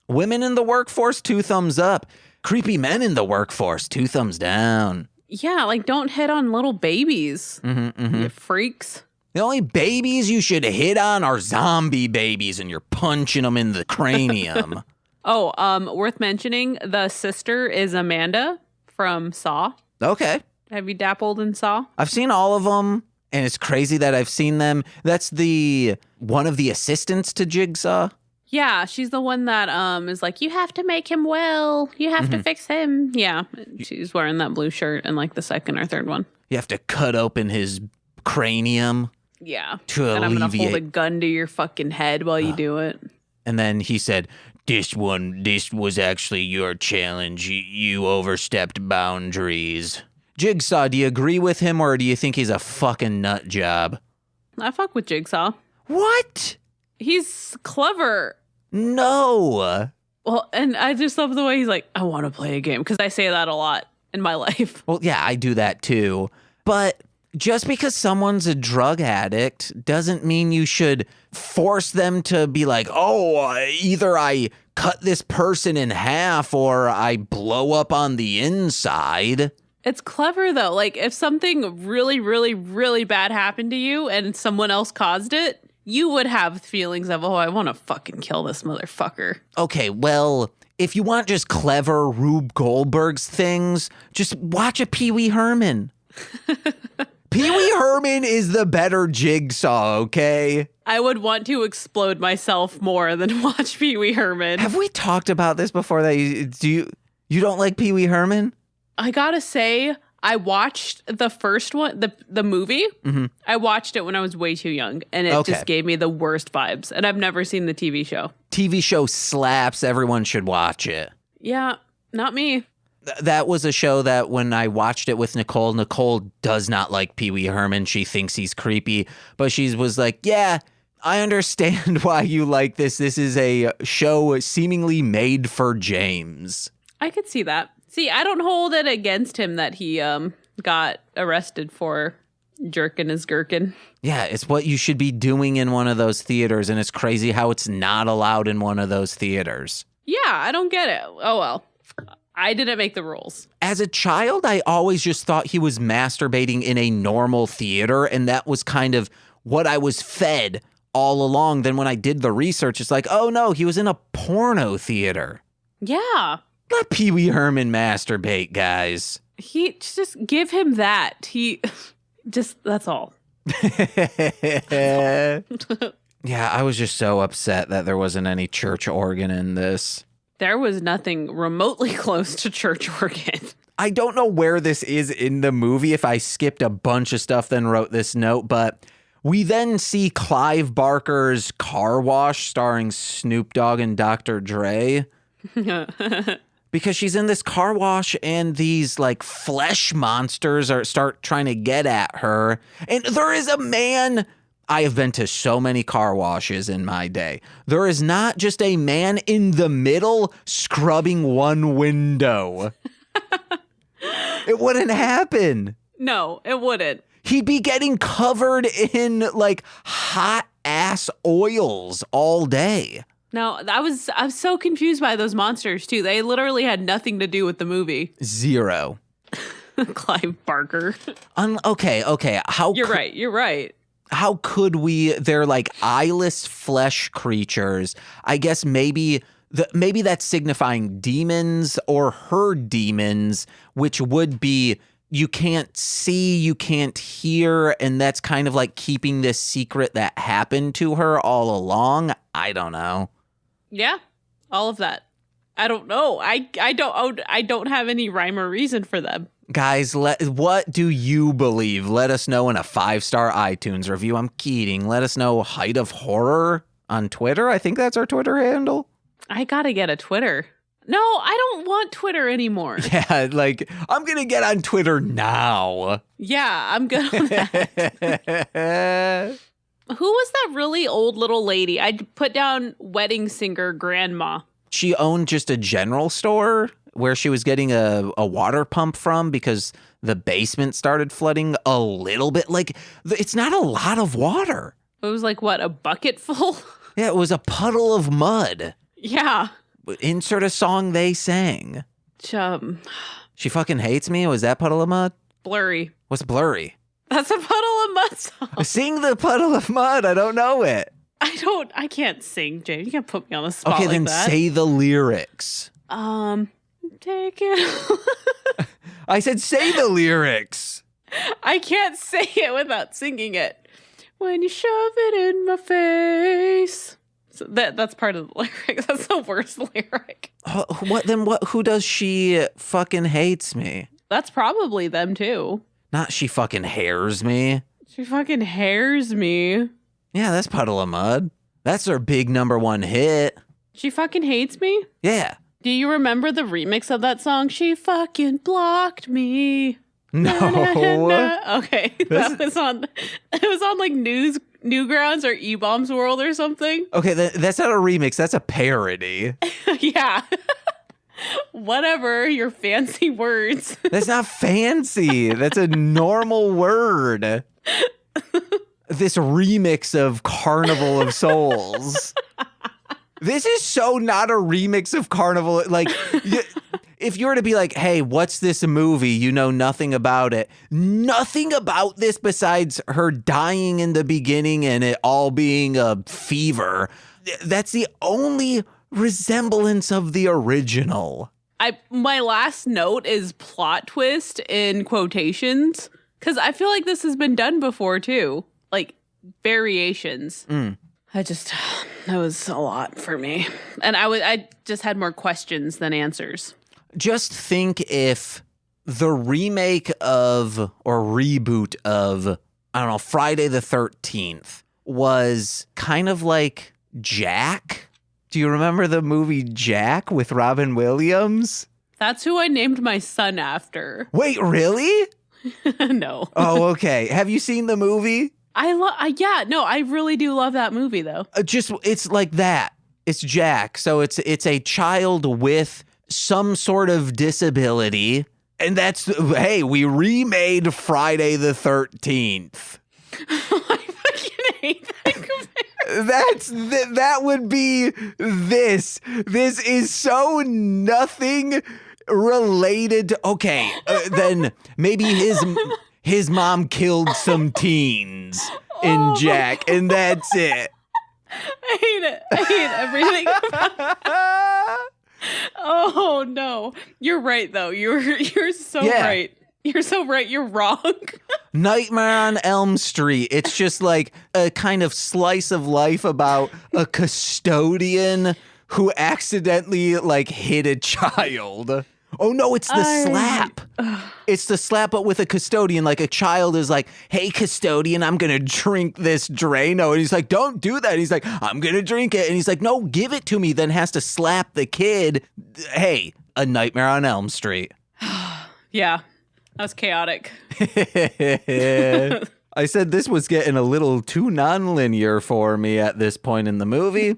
Women in the workforce, 2 thumbs up. Creepy men in the workforce, 2 thumbs down. Yeah, like don't hit on little babies. Mm-hmm. You freaks. The only babies you should hit on are zombie babies, and you're punching them in the cranium. Worth mentioning, the sister is Amanda from Saw. Okay. Have you dappled in Saw? I've seen all of them, and it's crazy that I've seen them. That's one of the assistants to Jigsaw. Yeah, she's the one that is like, you have to make him well. You have to fix him. Yeah, she's wearing that blue shirt in like the second or third one. You have to cut open his cranium. Yeah. To and I'm going to hold a alleviate. gun to your fucking head while you do it. And then he said, this was actually your challenge. You overstepped boundaries. Jigsaw, do you agree with him or do you think he's a fucking nut job? I fuck with Jigsaw. What? He's clever. No. Well, and I just love the way he's like, I want to play a game. Because I say that a lot in my life. Well, yeah, I do that too. But just because someone's a drug addict doesn't mean you should force them to be like, oh, either I cut this person in half or I blow up on the inside. It's clever, though. Like, if something really, really, really bad happened to you and someone else caused it, you would have feelings of, oh, I want to fucking kill this motherfucker. Okay, well, if you want just clever Rube Goldberg's things, just watch a Pee Wee Herman. Pee Wee Herman is the better Jigsaw, okay? I would want to explode myself more than watch Pee Wee Herman. Have we talked about this before? That you don't like Pee Wee Herman? I gotta say, I watched the first one, the movie. Mm-hmm. I watched it when I was way too young, and it just gave me the worst vibes. And I've never seen the TV show. TV show slaps. Everyone should watch it. Yeah, not me. That was a show that when I watched it with Nicole does not like Pee Wee Herman. She thinks he's creepy, but she was like, yeah, I understand why you like this. This is a show seemingly made for James. I could see that. See, I don't hold it against him that he got arrested for jerking his gherkin. Yeah, it's what you should be doing in one of those theaters, and it's crazy how it's not allowed in one of those theaters. Yeah, I don't get it. Oh, well. I didn't make the rules. As a child, I always just thought he was masturbating in a normal theater, and that was kind of what I was fed all along. Then when I did the research, it's like, oh no, he was in a porno theater. Yeah. Let Pee Wee Herman masturbate, guys. He just give him that. He just, that's all. Yeah, I was just so upset that there wasn't any church organ in this. There was nothing remotely close to church organ. I don't know where this is in the movie, if I skipped a bunch of stuff then wrote this note, but we then see Clive Barker's Car Wash starring Snoop Dogg and Dr. Dre. Because she's in this car wash and these like flesh monsters start trying to get at her. And there is a man. I have been to so many car washes in my day. There is not just a man in the middle scrubbing one window. It wouldn't happen. No, it wouldn't. He'd be getting covered in like hot ass oils all day. No, I was so confused by those monsters too. They literally had nothing to do with the movie. Zero. Clive Barker. Okay. You're right. How could we? They're like eyeless flesh creatures. I guess maybe that's signifying demons or her demons, which would be you can't see, you can't hear, and that's kind of like keeping this secret that happened to her all along. I don't know. Yeah, all of that. I don't know. I don't have any rhyme or reason for them. Guys, what do you believe? Let us know in a 5-star iTunes review. I'm kidding. Let us know Height of Horror on Twitter. I think that's our Twitter handle. I gotta get a Twitter. No, I don't want Twitter anymore. Yeah, like, I'm going to get on Twitter now. Yeah, I'm good on that. Who was that really old little lady? I put down wedding singer grandma. She owned just a general store where she was getting a water pump from because the basement started flooding a little bit. Like, it's not a lot of water. It was like, what, a bucket full? Yeah, it was a puddle of mud. Yeah. Insert a song they sang. She fucking hates me? Was that Puddle of Mud? Blurry. What's Blurry? That's a Puddle of Mud song. Sing the Puddle of Mud. I don't know it. I can't sing, Jay. You can't put me on the spot okay, like then that. say the lyrics. Take it. I said say the lyrics. I can't say it without singing it. When you shove it in my face. So that's part of the lyric. That's the worst lyric. What? Who does she fucking hates me? That's probably them too. Not she fucking hairs me. She fucking hairs me. Yeah, that's Puddle of Mud. That's her big #1 hit. She fucking hates me? Yeah. Do you remember the remix of that song? She fucking blocked me. No. Okay. It was on like Newgrounds or E-Bombs World or something. Okay, that's not a remix. That's a parody. Yeah. Whatever, your fancy words. That's not fancy. That's a normal word. This remix of Carnival of Souls. This is so not a remix of Carnival. Like, if you were to be like, hey, what's this movie? You know nothing about it. Nothing about this besides her dying in the beginning and it all being a fever. That's the only resemblance of the original. My last note is plot twist in quotations, because I feel like this has been done before too, like variations. That was a lot for me, and I just had more questions than answers. Just think if the remake of or reboot of, I don't know, Friday the 13th was kind of like Jack. Do you remember the movie Jack with Robin Williams? That's who I named my son after. Wait, really? No. Oh, okay. Have you seen the movie? I really do love that movie though. It's like that. It's Jack. So it's a child with some sort of disability. And hey, we remade Friday the 13th. I fucking hate that comparison. That would be this. This is so nothing related to, okay, then maybe his mom killed some teens in Jack, and that's it. I hate it. I hate everything about it. Oh no. You're right though. You're so right. You're so right. You're wrong. Nightmare on Elm Street. It's just like a kind of slice of life about a custodian who accidentally like hit a child. Oh no, it's the slap. It's the slap, but with a custodian. Like a child is like, hey, custodian, I'm going to drink this Drano. And he's like, don't do that. And he's like, I'm going to drink it. And he's like, no, give it to me. Then has to slap the kid. Hey, A Nightmare on Elm Street. Yeah, that was chaotic. I said this was getting a little too nonlinear for me at this point in the movie.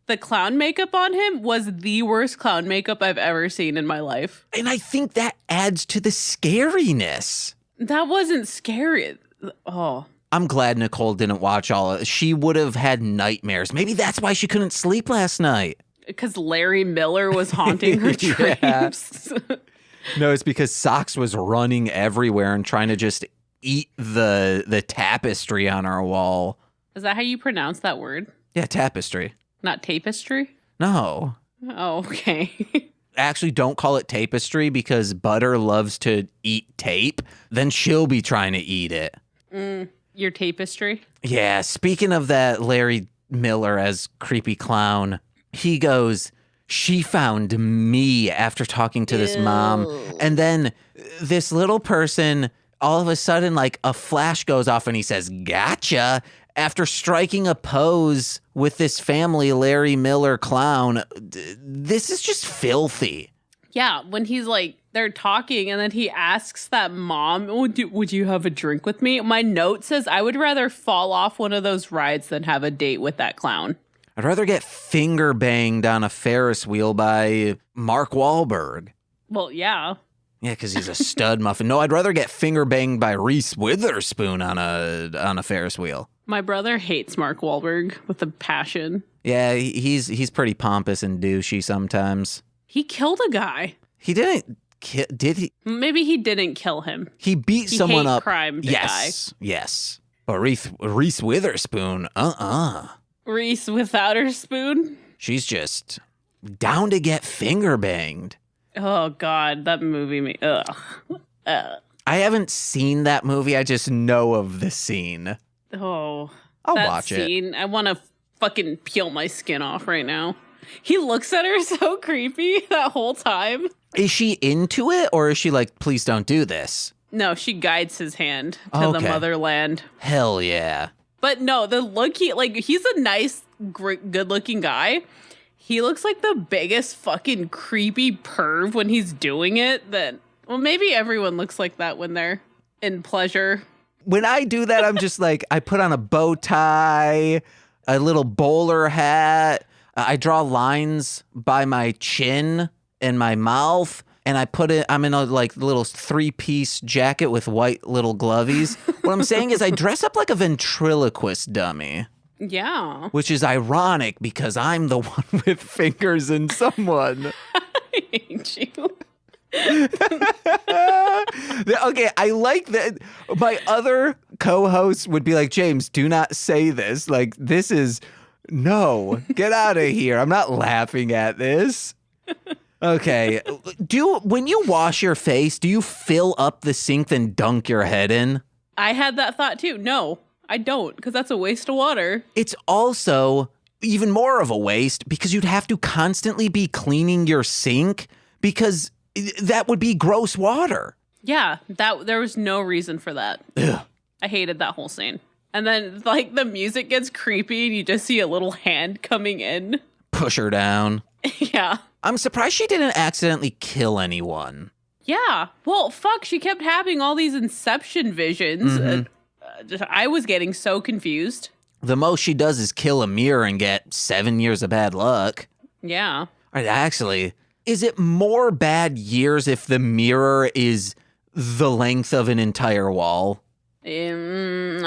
The clown makeup on him was the worst clown makeup I've ever seen in my life. And I think that adds to the scariness. That wasn't scary. Oh. I'm glad Nicole didn't watch all of it. She would have had nightmares. Maybe that's why she couldn't sleep last night. Because Larry Miller was haunting her dreams. No, it's because Socks was running everywhere and trying to just eat the tapestry on our wall. Is that how you pronounce that word? Yeah, tapestry. Not tapestry? No. Oh, okay. Actually, don't call it tapestry because Butter loves to eat tape. Then she'll be trying to eat it. Your tapestry? Yeah, speaking of that Larry Miller as creepy clown, he goes, she found me after talking to this mom. And then this little person, all of a sudden, like a flash goes off and he says, gotcha. After striking a pose with this family, Larry Miller clown. This is just filthy. Yeah, when he's like, they're talking and then he asks that mom, would you have a drink with me? My note says, I would rather fall off one of those rides than have a date with that clown. I'd rather get finger banged on a Ferris wheel by Mark Wahlberg. Well, yeah. Yeah, because he's a stud muffin. No, I'd rather get finger banged by Reese Witherspoon on a Ferris wheel. My brother hates Mark Wahlberg with a passion. Yeah, he's pretty pompous and douchey sometimes. He killed a guy. He didn't did he? Maybe he didn't kill him. He beat someone up. Crime guy. Yes. But Reese Witherspoon, Reese without her spoon? She's just down to get finger banged. Oh, God, that movie ugh. I haven't seen that movie. I just know of the scene. Oh, I'll watch it. I want to fucking peel my skin off right now. He looks at her so creepy that whole time. Is she into it or is she like, please don't do this? No, she guides his hand to the motherland. Hell yeah. But no, the look he's a nice, good looking guy. He looks like the biggest fucking creepy perv when he's doing it. Well, maybe everyone looks like that when they're in pleasure. When I do that, I'm just like, I put on a bow tie, a little bowler hat. I draw lines by my chin and my mouth, and I'm in a like little 3-piece jacket with white little glovies. What I'm saying is I dress up like a ventriloquist dummy. Yeah. Which is ironic because I'm the one with fingers in someone. I hate hate you. Okay, I like that. My other co-hosts would be like, James, do not say this. Like, this is, no, get out of here. I'm not laughing at this. Okay. When you wash your face, do you fill up the sink then dunk your head in? I had that thought too. No, I don't, because that's a waste of water. It's also even more of a waste because you'd have to constantly be cleaning your sink because that would be gross water. Yeah, there was no reason for that. Ugh. I hated that whole scene. And then, like, the music gets creepy and you just see a little hand coming in. Push her down. Yeah. I'm surprised she didn't accidentally kill anyone. Yeah. Well, fuck, she kept having all these Inception visions. Mm-hmm. I was getting so confused. The most she does is kill a mirror and get 7 years of bad luck. Yeah. All right, actually, is it more bad years if the mirror is the length of an entire wall? You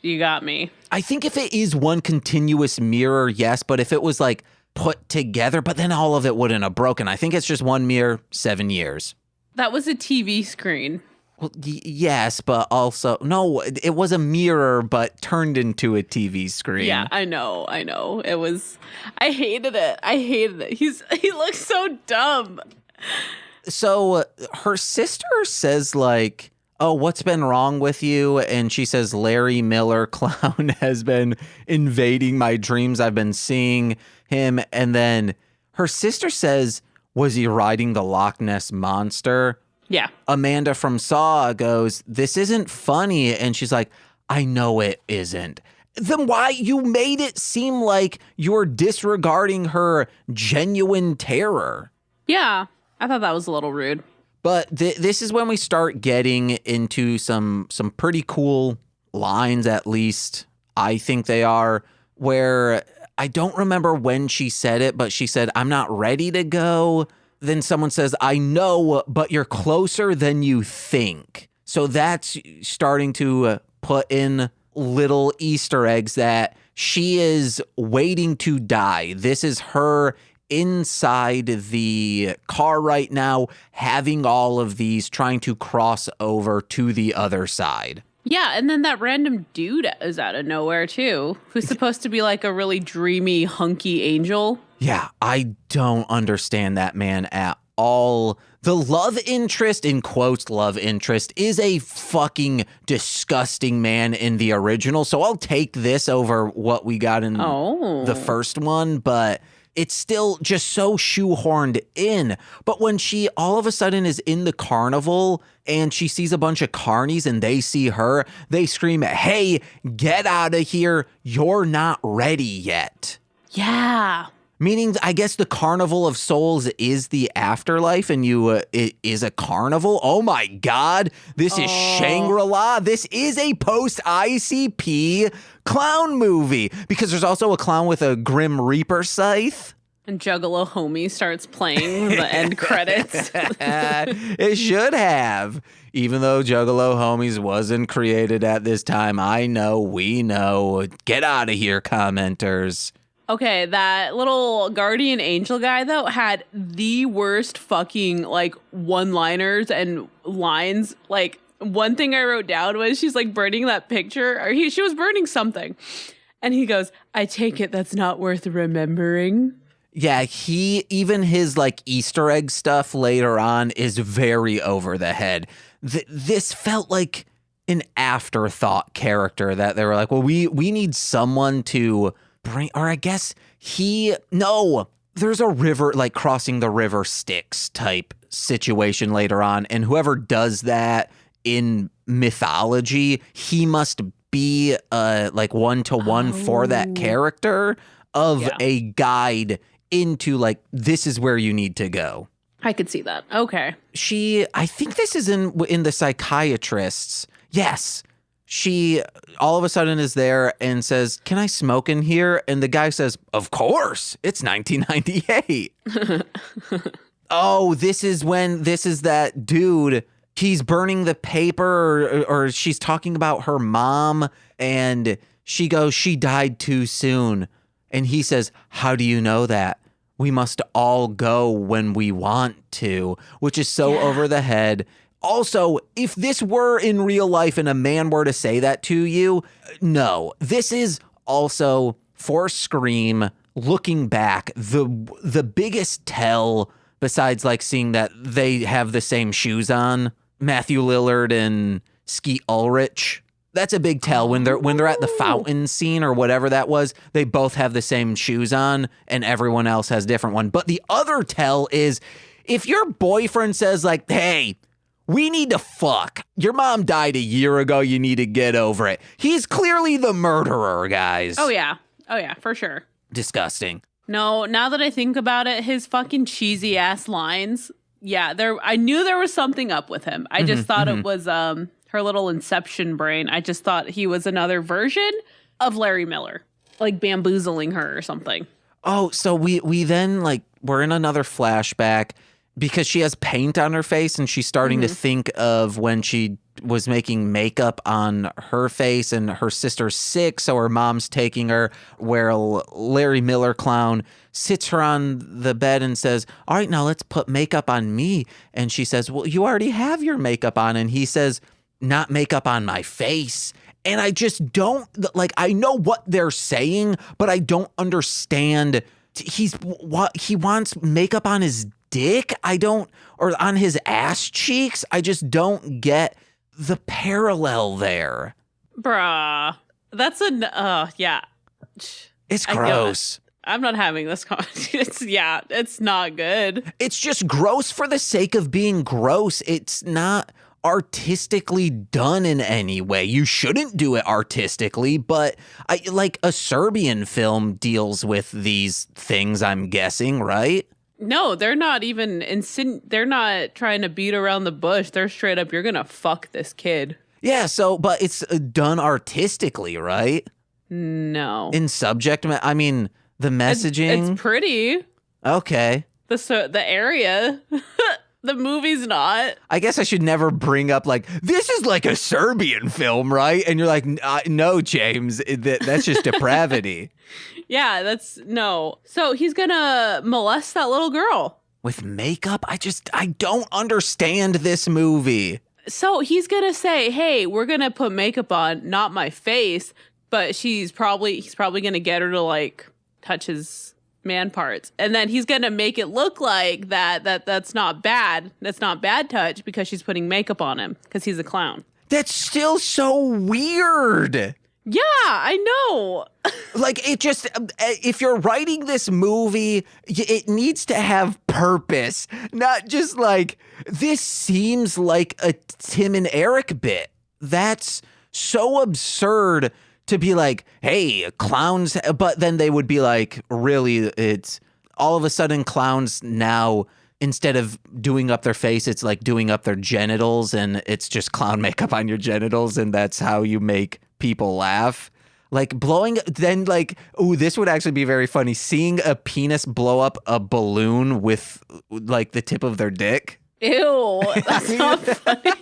got me. I think if it is one continuous mirror, yes, but if it was like put together, but then all of it wouldn't have broken. I think it's just one mirror, 7 years. That was a TV screen. Well, yes, but also, no, it was a mirror, but turned into a TV screen. Yeah, I know. It was, I hated it. He looks so dumb. So her sister says like, oh, what's been wrong with you? And she says, Larry Miller Clown has been invading my dreams. I've been seeing him. And then her sister says, was he riding the Loch Ness Monster? Yeah. Amanda from Saw goes, this isn't funny. And she's like, I know it isn't. Then why you made it seem like you're disregarding her genuine terror? Yeah, I thought that was a little rude. But this is when we start getting into some pretty cool lines, at least I think they are, where I don't remember when she said it, but she said, I'm not ready to go. Then someone says, I know, but you're closer than you think. So that's starting to put in little Easter eggs that she is waiting to die. This is her inside the car right now, having all of these, trying to cross over to the other side. Yeah, and then that random dude is out of nowhere, too, who's supposed to be like a really dreamy, hunky angel. Yeah, I don't understand that man at all. The love interest, in quotes, love interest, is a fucking disgusting man in the original, so I'll take this over what we got in the first one, but it's still just so shoehorned in. But when she all of a sudden is in the carnival and she sees a bunch of carnies and they see her, they scream, hey, get out of here. You're not ready yet. Yeah. Meaning, I guess the Carnival of Souls is the afterlife and it is a carnival. Oh my God. This is Shangri-La. This is a post-ICP clown movie because there's also a clown with a Grim Reaper scythe. And Juggalo Homie starts playing the end credits. It should have. Even though Juggalo Homies wasn't created at this time, I know, we know. Get out of here, commenters. Okay, that little guardian angel guy, though, had the worst fucking, like, one-liners and lines. Like, one thing I wrote down was she's, like, burning that picture. Or she was burning something. And he goes, I take it that's not worth remembering. Yeah, even his, like, Easter egg stuff later on is very over the head. This felt like an afterthought character that they were like, well, we need someone to bring, or I guess there's a river, like crossing the river Styx type situation later on. And whoever does that in mythology, he must be like one-to-one for that character of a guide into like, this is where you need to go. I could see that. Okay. I think this is in the psychiatrists. Yes. She all of a sudden is there and says, can I smoke in here? And the guy says, of course, it's 1998. Oh, this is that dude. He's burning the paper or she's talking about her mom and she goes, she died too soon. And he says, how do you know that? we must all go when we want to, which is so over the head. Also, if this were in real life and a man were to say that to you, no. This is also, for Scream, looking back, the biggest tell, besides like seeing that they have the same shoes on, Matthew Lillard and Skeet Ulrich. That's a big tell when they're at the fountain scene or whatever that was. They both have the same shoes on and everyone else has a different one. But the other tell is if your boyfriend says like, hey, we need to fuck. Your mom died a year ago. You need to get over it. He's clearly the murderer, guys. Oh, yeah, for sure. Disgusting. No, now that I think about it, his fucking cheesy ass lines. Yeah, I knew there was something up with him. I just thought it was her little Inception brain. I just thought he was another version of Larry Miller, like bamboozling her or something. Oh, so we then like we're in another flashback because she has paint on her face and she's starting to think of when she was making makeup on her face and her sister's sick, so her mom's taking her, where Larry Miller clown sits her on the bed and says, all right, now let's put makeup on me. And she says, well, you already have your makeup on. And he says, not makeup on my face. And I just don't, like, I know what they're saying, but I don't understand. He wants makeup on his dick? Or on his ass cheeks? I just don't get the parallel there. Bruh. That's yeah. It's gross. I'm not having this it's not good. It's just gross for the sake of being gross. It's not artistically done in any way. You shouldn't do it artistically, but like a Serbian film deals with these things, I'm guessing, right? No, they're not even they're not trying to beat around the bush. They're straight up, you're gonna fuck this kid. Yeah, but it's done artistically, right? No. In subject, I mean, the messaging. It's pretty. Okay. The area. The movie's not. I guess I should never bring up like, this is like a Serbian film, right? And you're like, no, James, that's just depravity. Yeah, that's no. So he's gonna molest that little girl. With makeup? I don't understand this movie. So he's gonna say, hey, we're gonna put makeup on, not my face, but he's probably gonna get her to like touch his man parts. And then he's gonna make it look like that's not bad. That's not bad touch because she's putting makeup on him because he's a clown. That's still so weird. Yeah, I know. Like, it just, if you're writing this movie, it needs to have purpose, not just like, this seems like a Tim and Eric bit. That's so absurd to be like, hey, clowns, but then they would be like, really, it's all of a sudden clowns now, instead of doing up their face, it's like doing up their genitals, and it's just clown makeup on your genitals, and that's how you make people laugh. Like blowing, then like, ooh, this would actually be very funny. Seeing a penis blow up a balloon with like the tip of their dick. Ew, that's not funny.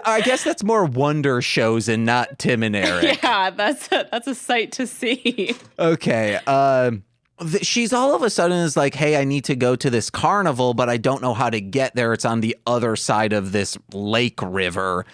I guess that's more Wonder shows and not Tim and Eric. Yeah, that's a sight to see. Okay. She's all of a sudden is like, hey, I need to go to this carnival, but I don't know how to get there. It's on the other side of this lake river.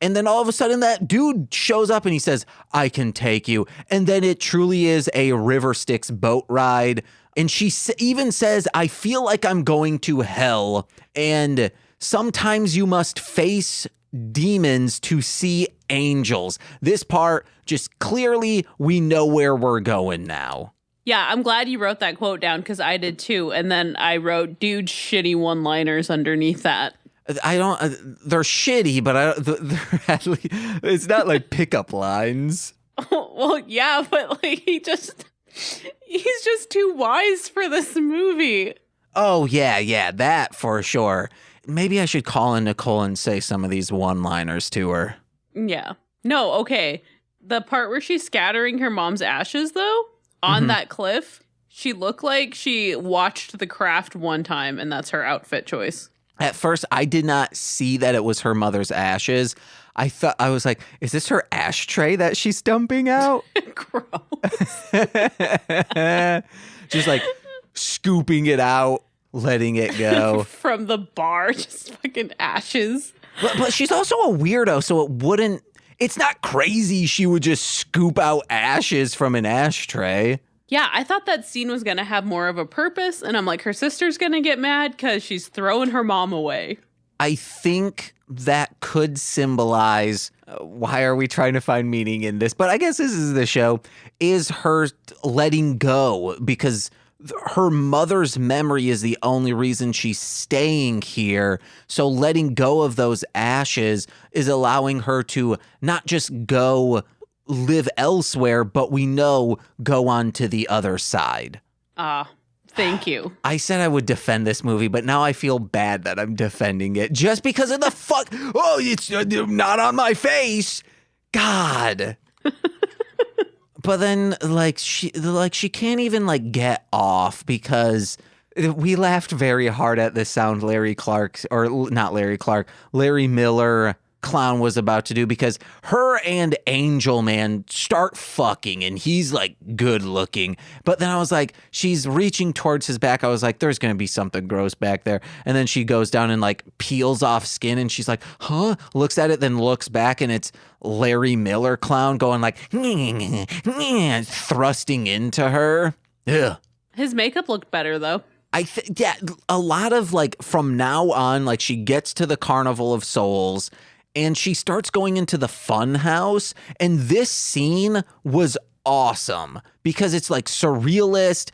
And then all of a sudden that dude shows up and he says, I can take you. And then it truly is a River Styx boat ride. And she even says, I feel like I'm going to hell. And sometimes you must face demons to see angels. This part, just clearly, we know where we're going now. Yeah, I'm glad you wrote that quote down because I did too. And then I wrote, dude, shitty one-liners underneath that. They're shitty, but it's not like pickup lines. Well, yeah, but like he's just too wise for this movie. Oh, yeah, that for sure. Maybe I should call in Nicole and say some of these one-liners to her. Yeah. No, okay. The part where she's scattering her mom's ashes, though, on that cliff, she looked like she watched The Craft one time, and that's her outfit choice. At first, I did not see that it was her mother's ashes. I was like, is this her ashtray that she's dumping out? Gross. Just like scooping it out, letting it go. From the bar, just fucking ashes. But she's also a weirdo, so it's not crazy she would just scoop out ashes from an ashtray. Yeah, I thought that scene was going to have more of a purpose, and I'm like, her sister's going to get mad because she's throwing her mom away. I think that could symbolize why are we trying to find meaning in this? But I guess this is the show, is her letting go because her mother's memory is the only reason she's staying here. So letting go of those ashes is allowing her to not just go live elsewhere, but we know go on to the other side. Thank you. I said I would defend this movie, but now I feel bad that I'm defending it just because of the fuck. Oh, it's not on my face. God. But then she can't even get off because we laughed very hard at the sound Larry Miller clown was about to do because her and Angel Man start fucking and he's good looking. But then I was like, she's reaching towards his back. I was like, there's going to be something gross back there. And then she goes down and peels off skin and she's like, huh? Looks at it, then looks back and it's Larry Miller clown going thrusting into her. Ugh. His makeup looked better though. Yeah, a lot of from now on, she gets to the Carnival of Souls and she starts going into the fun house. And this scene was awesome because it's surrealist.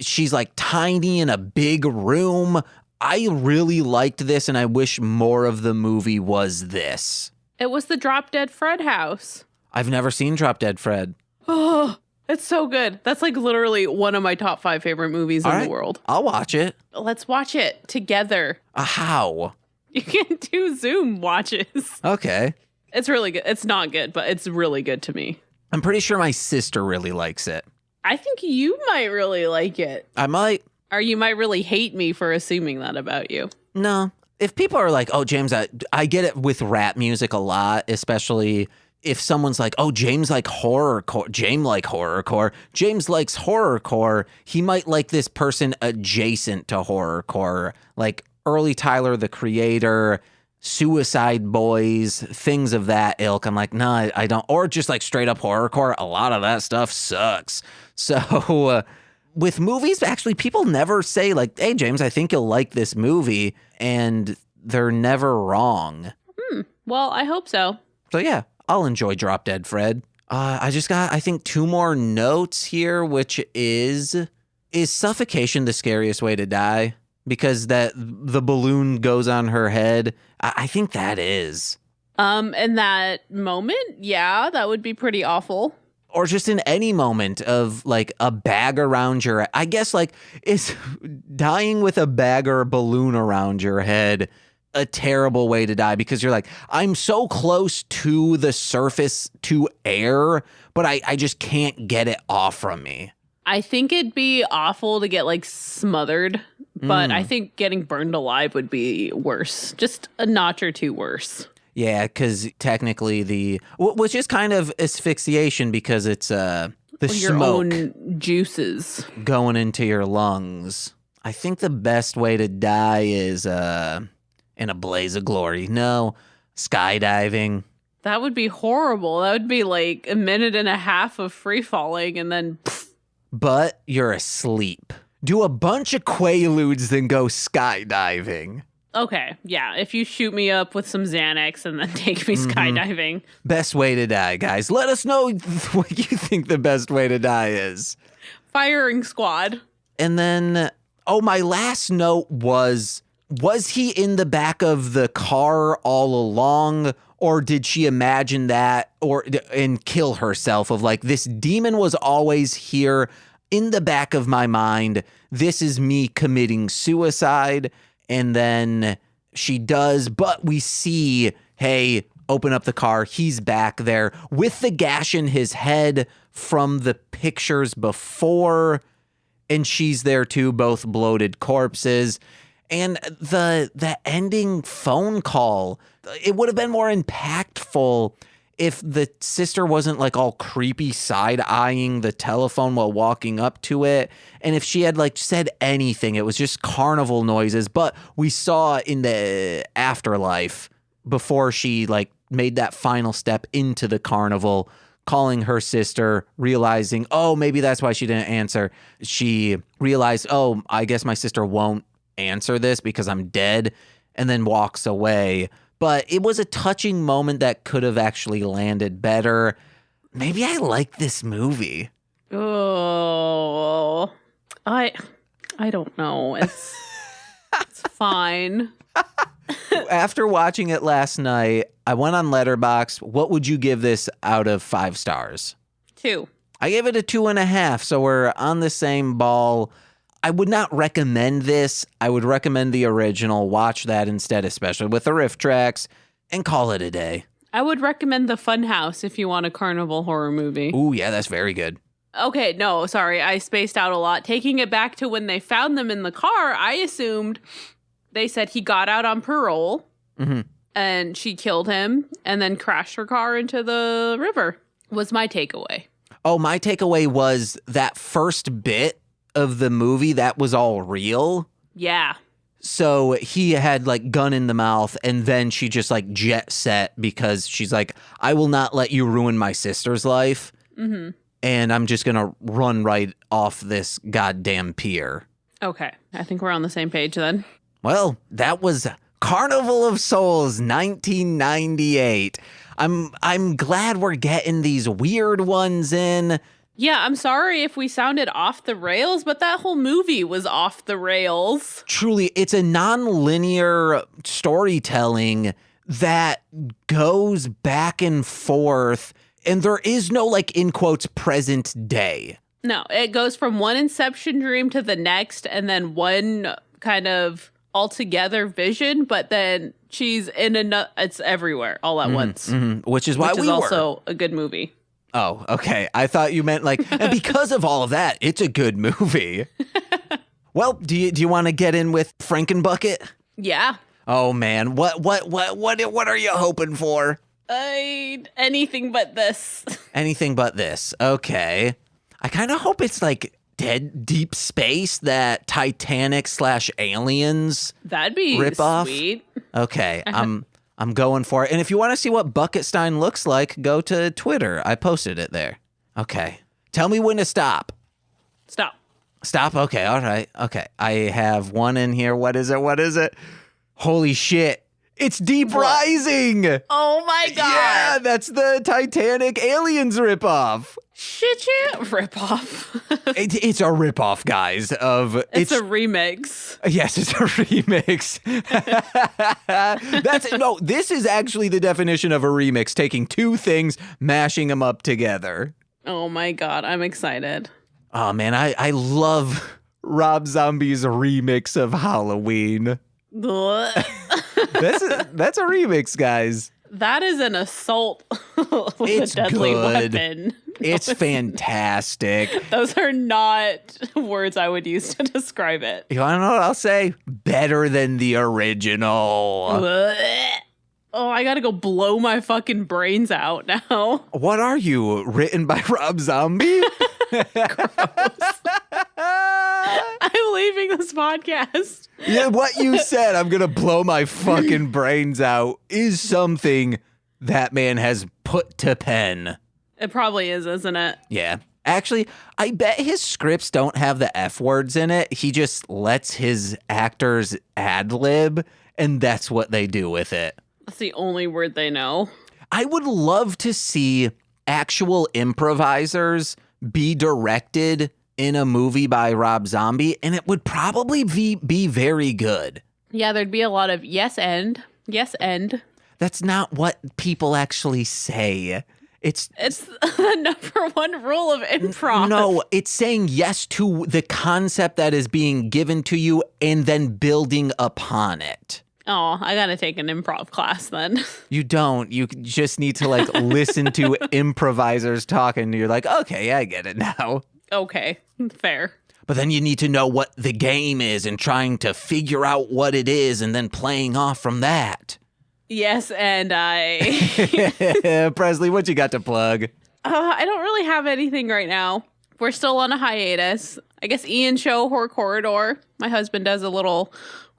She's tiny in a big room. I really liked this and I wish more of the movie was this. It was the Drop Dead Fred house. I've never seen Drop Dead Fred. Oh, it's so good. That's literally one of my top 5 favorite movies in the world. I'll watch it. Let's watch it together. How? You can do Zoom watches. Okay. It's really good. It's not good, but it's really good to me. I'm pretty sure my sister really likes it. I think you might really like it. I might. Or you might really hate me for assuming that about you. No. If people are like, oh, James, I get it with rap music a lot, especially if someone's like, oh, James like horrorcore. James like horrorcore. James likes horrorcore. He might like this person adjacent to horrorcore, like early Tyler, the Creator, Suicide Boys, things of that ilk. I'm like, no, I don't. Or just straight up horrorcore. A lot of that stuff sucks. So with movies, actually, people never say hey, James, I think you'll like this movie. And they're never wrong. Well, I hope so. So yeah, I'll enjoy Drop Dead Fred. I just got, I think, 2 more notes here, which is suffocation the scariest way to die? Because the balloon goes on her head. I think that is. In that moment, yeah, that would be pretty awful. Or just in any moment of a bag around your, I guess is dying with a bag or a balloon around your head a terrible way to die? Because you're I'm so close to the surface to air, but I just can't get it off from me. I think it'd be awful to get smothered, but I think getting burned alive would be worse. Just a notch or 2 worse. Yeah, because technically which is kind of asphyxiation because it's the your smoke own juices going into your lungs. I think the best way to die is in a blaze of glory. No, skydiving. That would be horrible. That would be a minute and a half of free falling and then. Pff. But you're asleep. Do a bunch of Quaaludes, then go skydiving. Okay, yeah. If you shoot me up with some Xanax and then take me skydiving. Best way to die, guys. Let us know what you think the best way to die is. Firing squad. And then, my last note was he in the back of the car all along? Or did she imagine that and kill herself of this demon was always here in the back of my mind. This is me committing suicide. And then she does, but we see, hey, open up the car. He's back there with the gash in his head from the pictures before. And she's there too, both bloated corpses. And the ending phone call, it would have been more impactful if the sister wasn't like all creepy side-eyeing the telephone while walking up to it. And if she had like said anything, it was just carnival noises. But we saw in the afterlife, before she like made that final step into the carnival, calling her sister, realizing, oh, maybe that's why she didn't answer. She realized, oh, I guess my sister won't answer this because I'm dead, and then walks away. But it was a touching moment that could have actually landed better. Maybe I like this movie. Oh, I don't know. It's fine. After watching it last night, I went on Letterboxd. What would you give this out of 5 stars? 2. I gave it a 2.5, so we're on the same ball. I would not recommend this. I would recommend the original. Watch that instead, especially with the riff tracks, and call it a day. I would recommend The Funhouse if you want a carnival horror movie. Ooh, yeah, that's very good. Okay, no, sorry, I spaced out a lot. Taking it back to when they found them in the car, I assumed they said he got out on parole, and she killed him, and then crashed her car into the river, was my takeaway. Oh, my takeaway was that first bit of the movie, that was all real. Yeah. So he had like gun in the mouth, and then she just like jet set because she's like, I will not let you ruin my sister's life. And I'm just going to run right off this goddamn pier. Okay. I think we're on the same page then. Well, that was Carnival of Souls 1998. I'm glad we're getting these weird ones in. Yeah, I'm sorry if we sounded off the rails, but that whole movie was off the rails. Truly, it's a non-linear storytelling that goes back and forth, and there is no, like, in quotes, present day. No, it goes from one inception dream to the next, and then one kind of altogether vision, but then she's in another, it's everywhere all at once. Which is why we were. Also a good movie. Oh, okay. I thought you meant like, and because of all of that, it's a good movie. Well, do you want to get in with Frankenbucket? Yeah. Oh man, what are you hoping for? Anything but this. Anything but this. Okay. I kind of hope it's like Deep Space, that Titanic/Aliens. That'd be ripoff. Sweet. Okay. I'm going for it. And if you want to see what Bucketstein looks like, go to Twitter. I posted it there. Okay. Tell me when to stop. Stop. Stop? Okay. All right. Okay. I have one in here. What is it? Holy shit. It's Deep Rising. Oh my God. Yeah, that's the Titanic Aliens ripoff. Shit. Ripoff. It's a ripoff, guys. It's a remix. Yes, it's a remix. This is actually the definition of a remix, taking two things, mashing them up together. Oh my God, I'm excited. Oh man, I love Rob Zombie's remix of Halloween. That's a remix, guys. That is an assault with a deadly weapon. It's fantastic. Those are not words I would use to describe it. You want to know what I'll say? Better than the original. Oh, I gotta go blow my fucking brains out now. What are you, written by Rob Zombie? I'm leaving this podcast. Yeah, what you said, I'm going to blow my fucking brains out, is something that man has put to pen. It probably is, isn't it? Yeah. Actually, I bet his scripts don't have the F words in it. He just lets his actors ad-lib, and that's what they do with it. That's the only word they know. I would love to see actual improvisers be directed in a movie by Rob Zombie, and it would probably be very good. Yeah, there'd be a lot of yes and. That's not what people actually say. It's the number one rule of improv. No, it's saying yes to the concept that is being given to you and then building upon it. Oh, I gotta take an improv class then. You don't. You just need to like listen to improvisers talk, and you're like, okay, I get it now. Okay, fair. But then you need to know what the game is and trying to figure out what it is and then playing off from that. Yes, and I... Presley, what you got to plug? I don't really have anything right now. We're still on a hiatus. I guess Ian's show, Horror Corridor. My husband does a little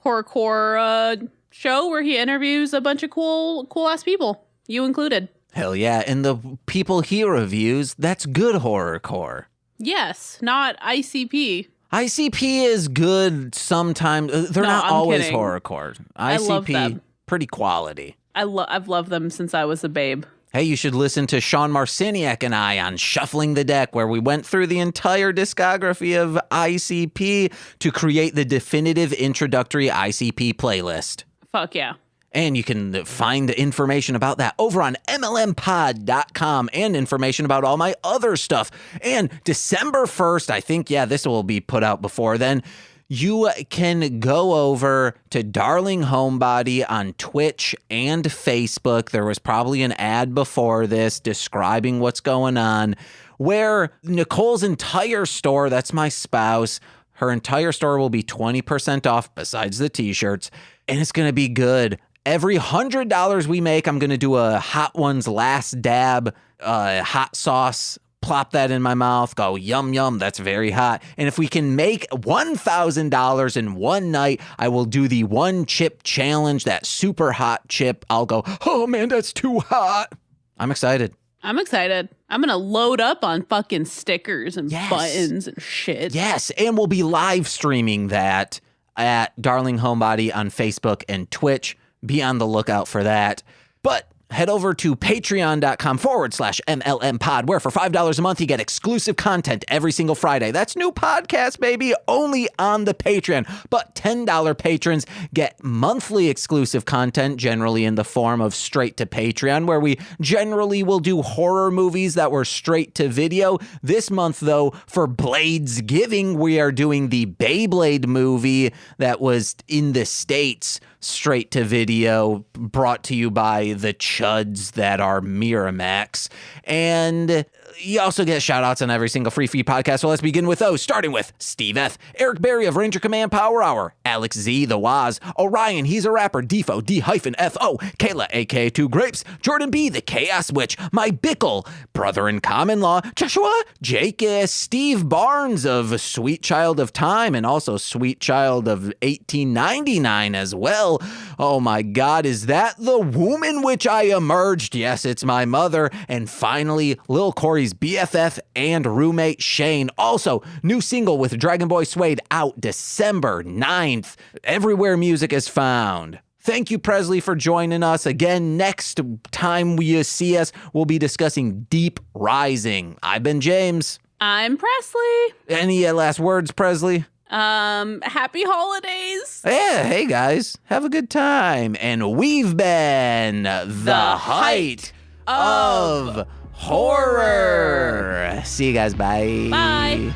horrorcore show where he interviews a bunch of cool-ass people, you included. Hell yeah, and the people he reviews, that's good horrorcore. Yes, not ICP. ICP is good sometimes. They're not I'm always kidding. horrorcore. I love ICP, them. pretty quality. I've loved them since I was a babe. Hey, you should listen to Sean Marciniak and I on Shuffling the Deck, where we went through the entire discography of ICP to create the definitive introductory ICP playlist. Fuck yeah. And you can find information about that over on MLMpod.com and information about all my other stuff. And December 1st, I think, this will be put out before then. You can go over to Darling Homebody on Twitch and Facebook. There was probably an ad before this describing what's going on, where Nicole's entire store, that's my spouse, her entire store will be 20% off besides the t-shirts, and it's going to be good. Every $100 we make, I'm going to do a Hot Ones Last Dab hot sauce. Plop that in my mouth, go yum yum, that's very hot. And if we can make $1,000 in one night, I will do the one chip challenge, that super hot chip. I'll go, oh man, that's too hot. I'm excited. I'm excited. I'm going to load up on fucking stickers and buttons and shit. Yes, and we'll be live streaming that at Darling Homebody on Facebook and Twitch. Be on the lookout for that. But head over to patreon.com/MLMpod, where for $5 a month, you get exclusive content every single Friday. That's new podcast, baby, only on the Patreon. But $10 patrons get monthly exclusive content, generally in the form of straight to Patreon, where we generally will do horror movies that were straight to video. This month, though, for Blades Giving, we are doing the Beyblade movie that was in the States, straight to video, brought to you by the chuds that are Miramax. And you also get shout outs on every single free feed podcast. So let's begin with those, starting with Steve F., Eric Berry of Ranger Command Power Hour, Alex Z, The Waz, Orion, He's a Rapper, Defo, D-F-O, Kayla, aka Two Grapes, Jordan B, The Chaos Witch, My Bickle, Brother in Common Law, Joshua, Jake, Steve Barnes of Sweet Child of Time, and also Sweet Child of 1899 as well. Oh my God, is that the womb in which I emerged? Yes, it's my mother. And finally, Lil Corey's BFF and roommate Shane. Also, new single with Dragon Boy Suede out December 9th. Everywhere music is found. Thank you, Presley, for joining us. Again, next time you see us, we'll be discussing Deep Rising. I've been James. I'm Presley. Any last words, Presley? Happy holidays. Yeah, hey guys, have a good time. And we've been the height of horror. See you guys. Bye. Bye.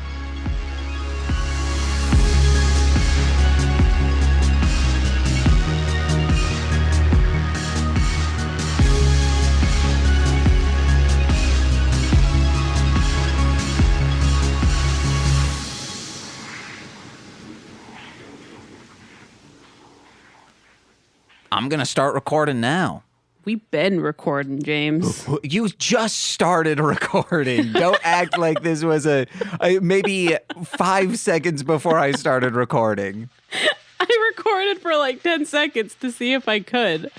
I'm going to start recording now. We've been recording, James. You just started recording. Don't act like this was a maybe 5 seconds before I started recording. I recorded for like 10 seconds to see if I could.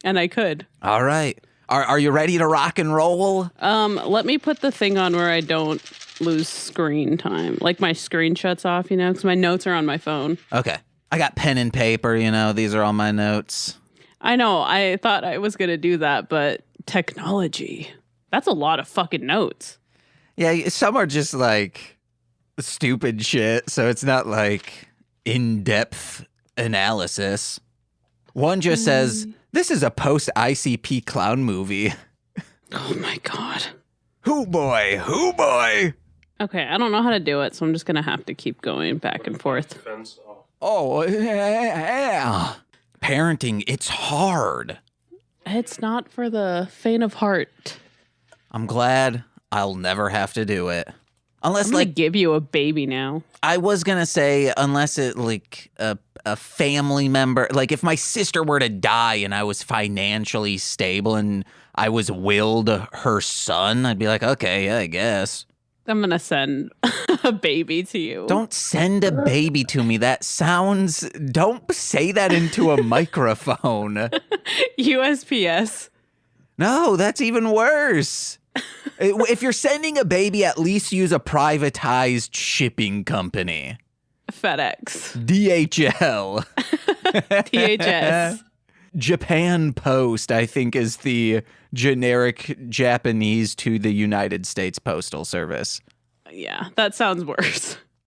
And I could. All right. Are you ready to rock and roll? Let me put the thing on where I don't lose screen time. Like my screen shuts off, because my notes are on my phone. Okay. I got pen and paper, these are all my notes. I know. I thought I was going to do that, but technology. That's a lot of fucking notes. Yeah, some are just like stupid shit, so it's not like in-depth analysis. One just says, this is a post-ICP clown movie. Oh my God. Hoo boy. Okay, I don't know how to do it, so I'm just going to have to keep going back and forth. Oh, yeah. Parenting, it's hard. It's not for the faint of heart. I'm glad I'll never have to do it. Unless, I'm gonna like, give you a baby now. I was going to say, unless it, like, a family member, like, if my sister were to die and I was financially stable and I was willed her son, I'd be like, okay, yeah, I guess. I'm gonna send a baby to you. Don't send a baby to me. Don't say that into a microphone. USPS. No, that's even worse. If you're sending a baby, at least use a privatized shipping company. FedEx. DHL. DHS. Japan Post, I think, is the generic Japanese to the United States Postal Service. Yeah, that sounds worse.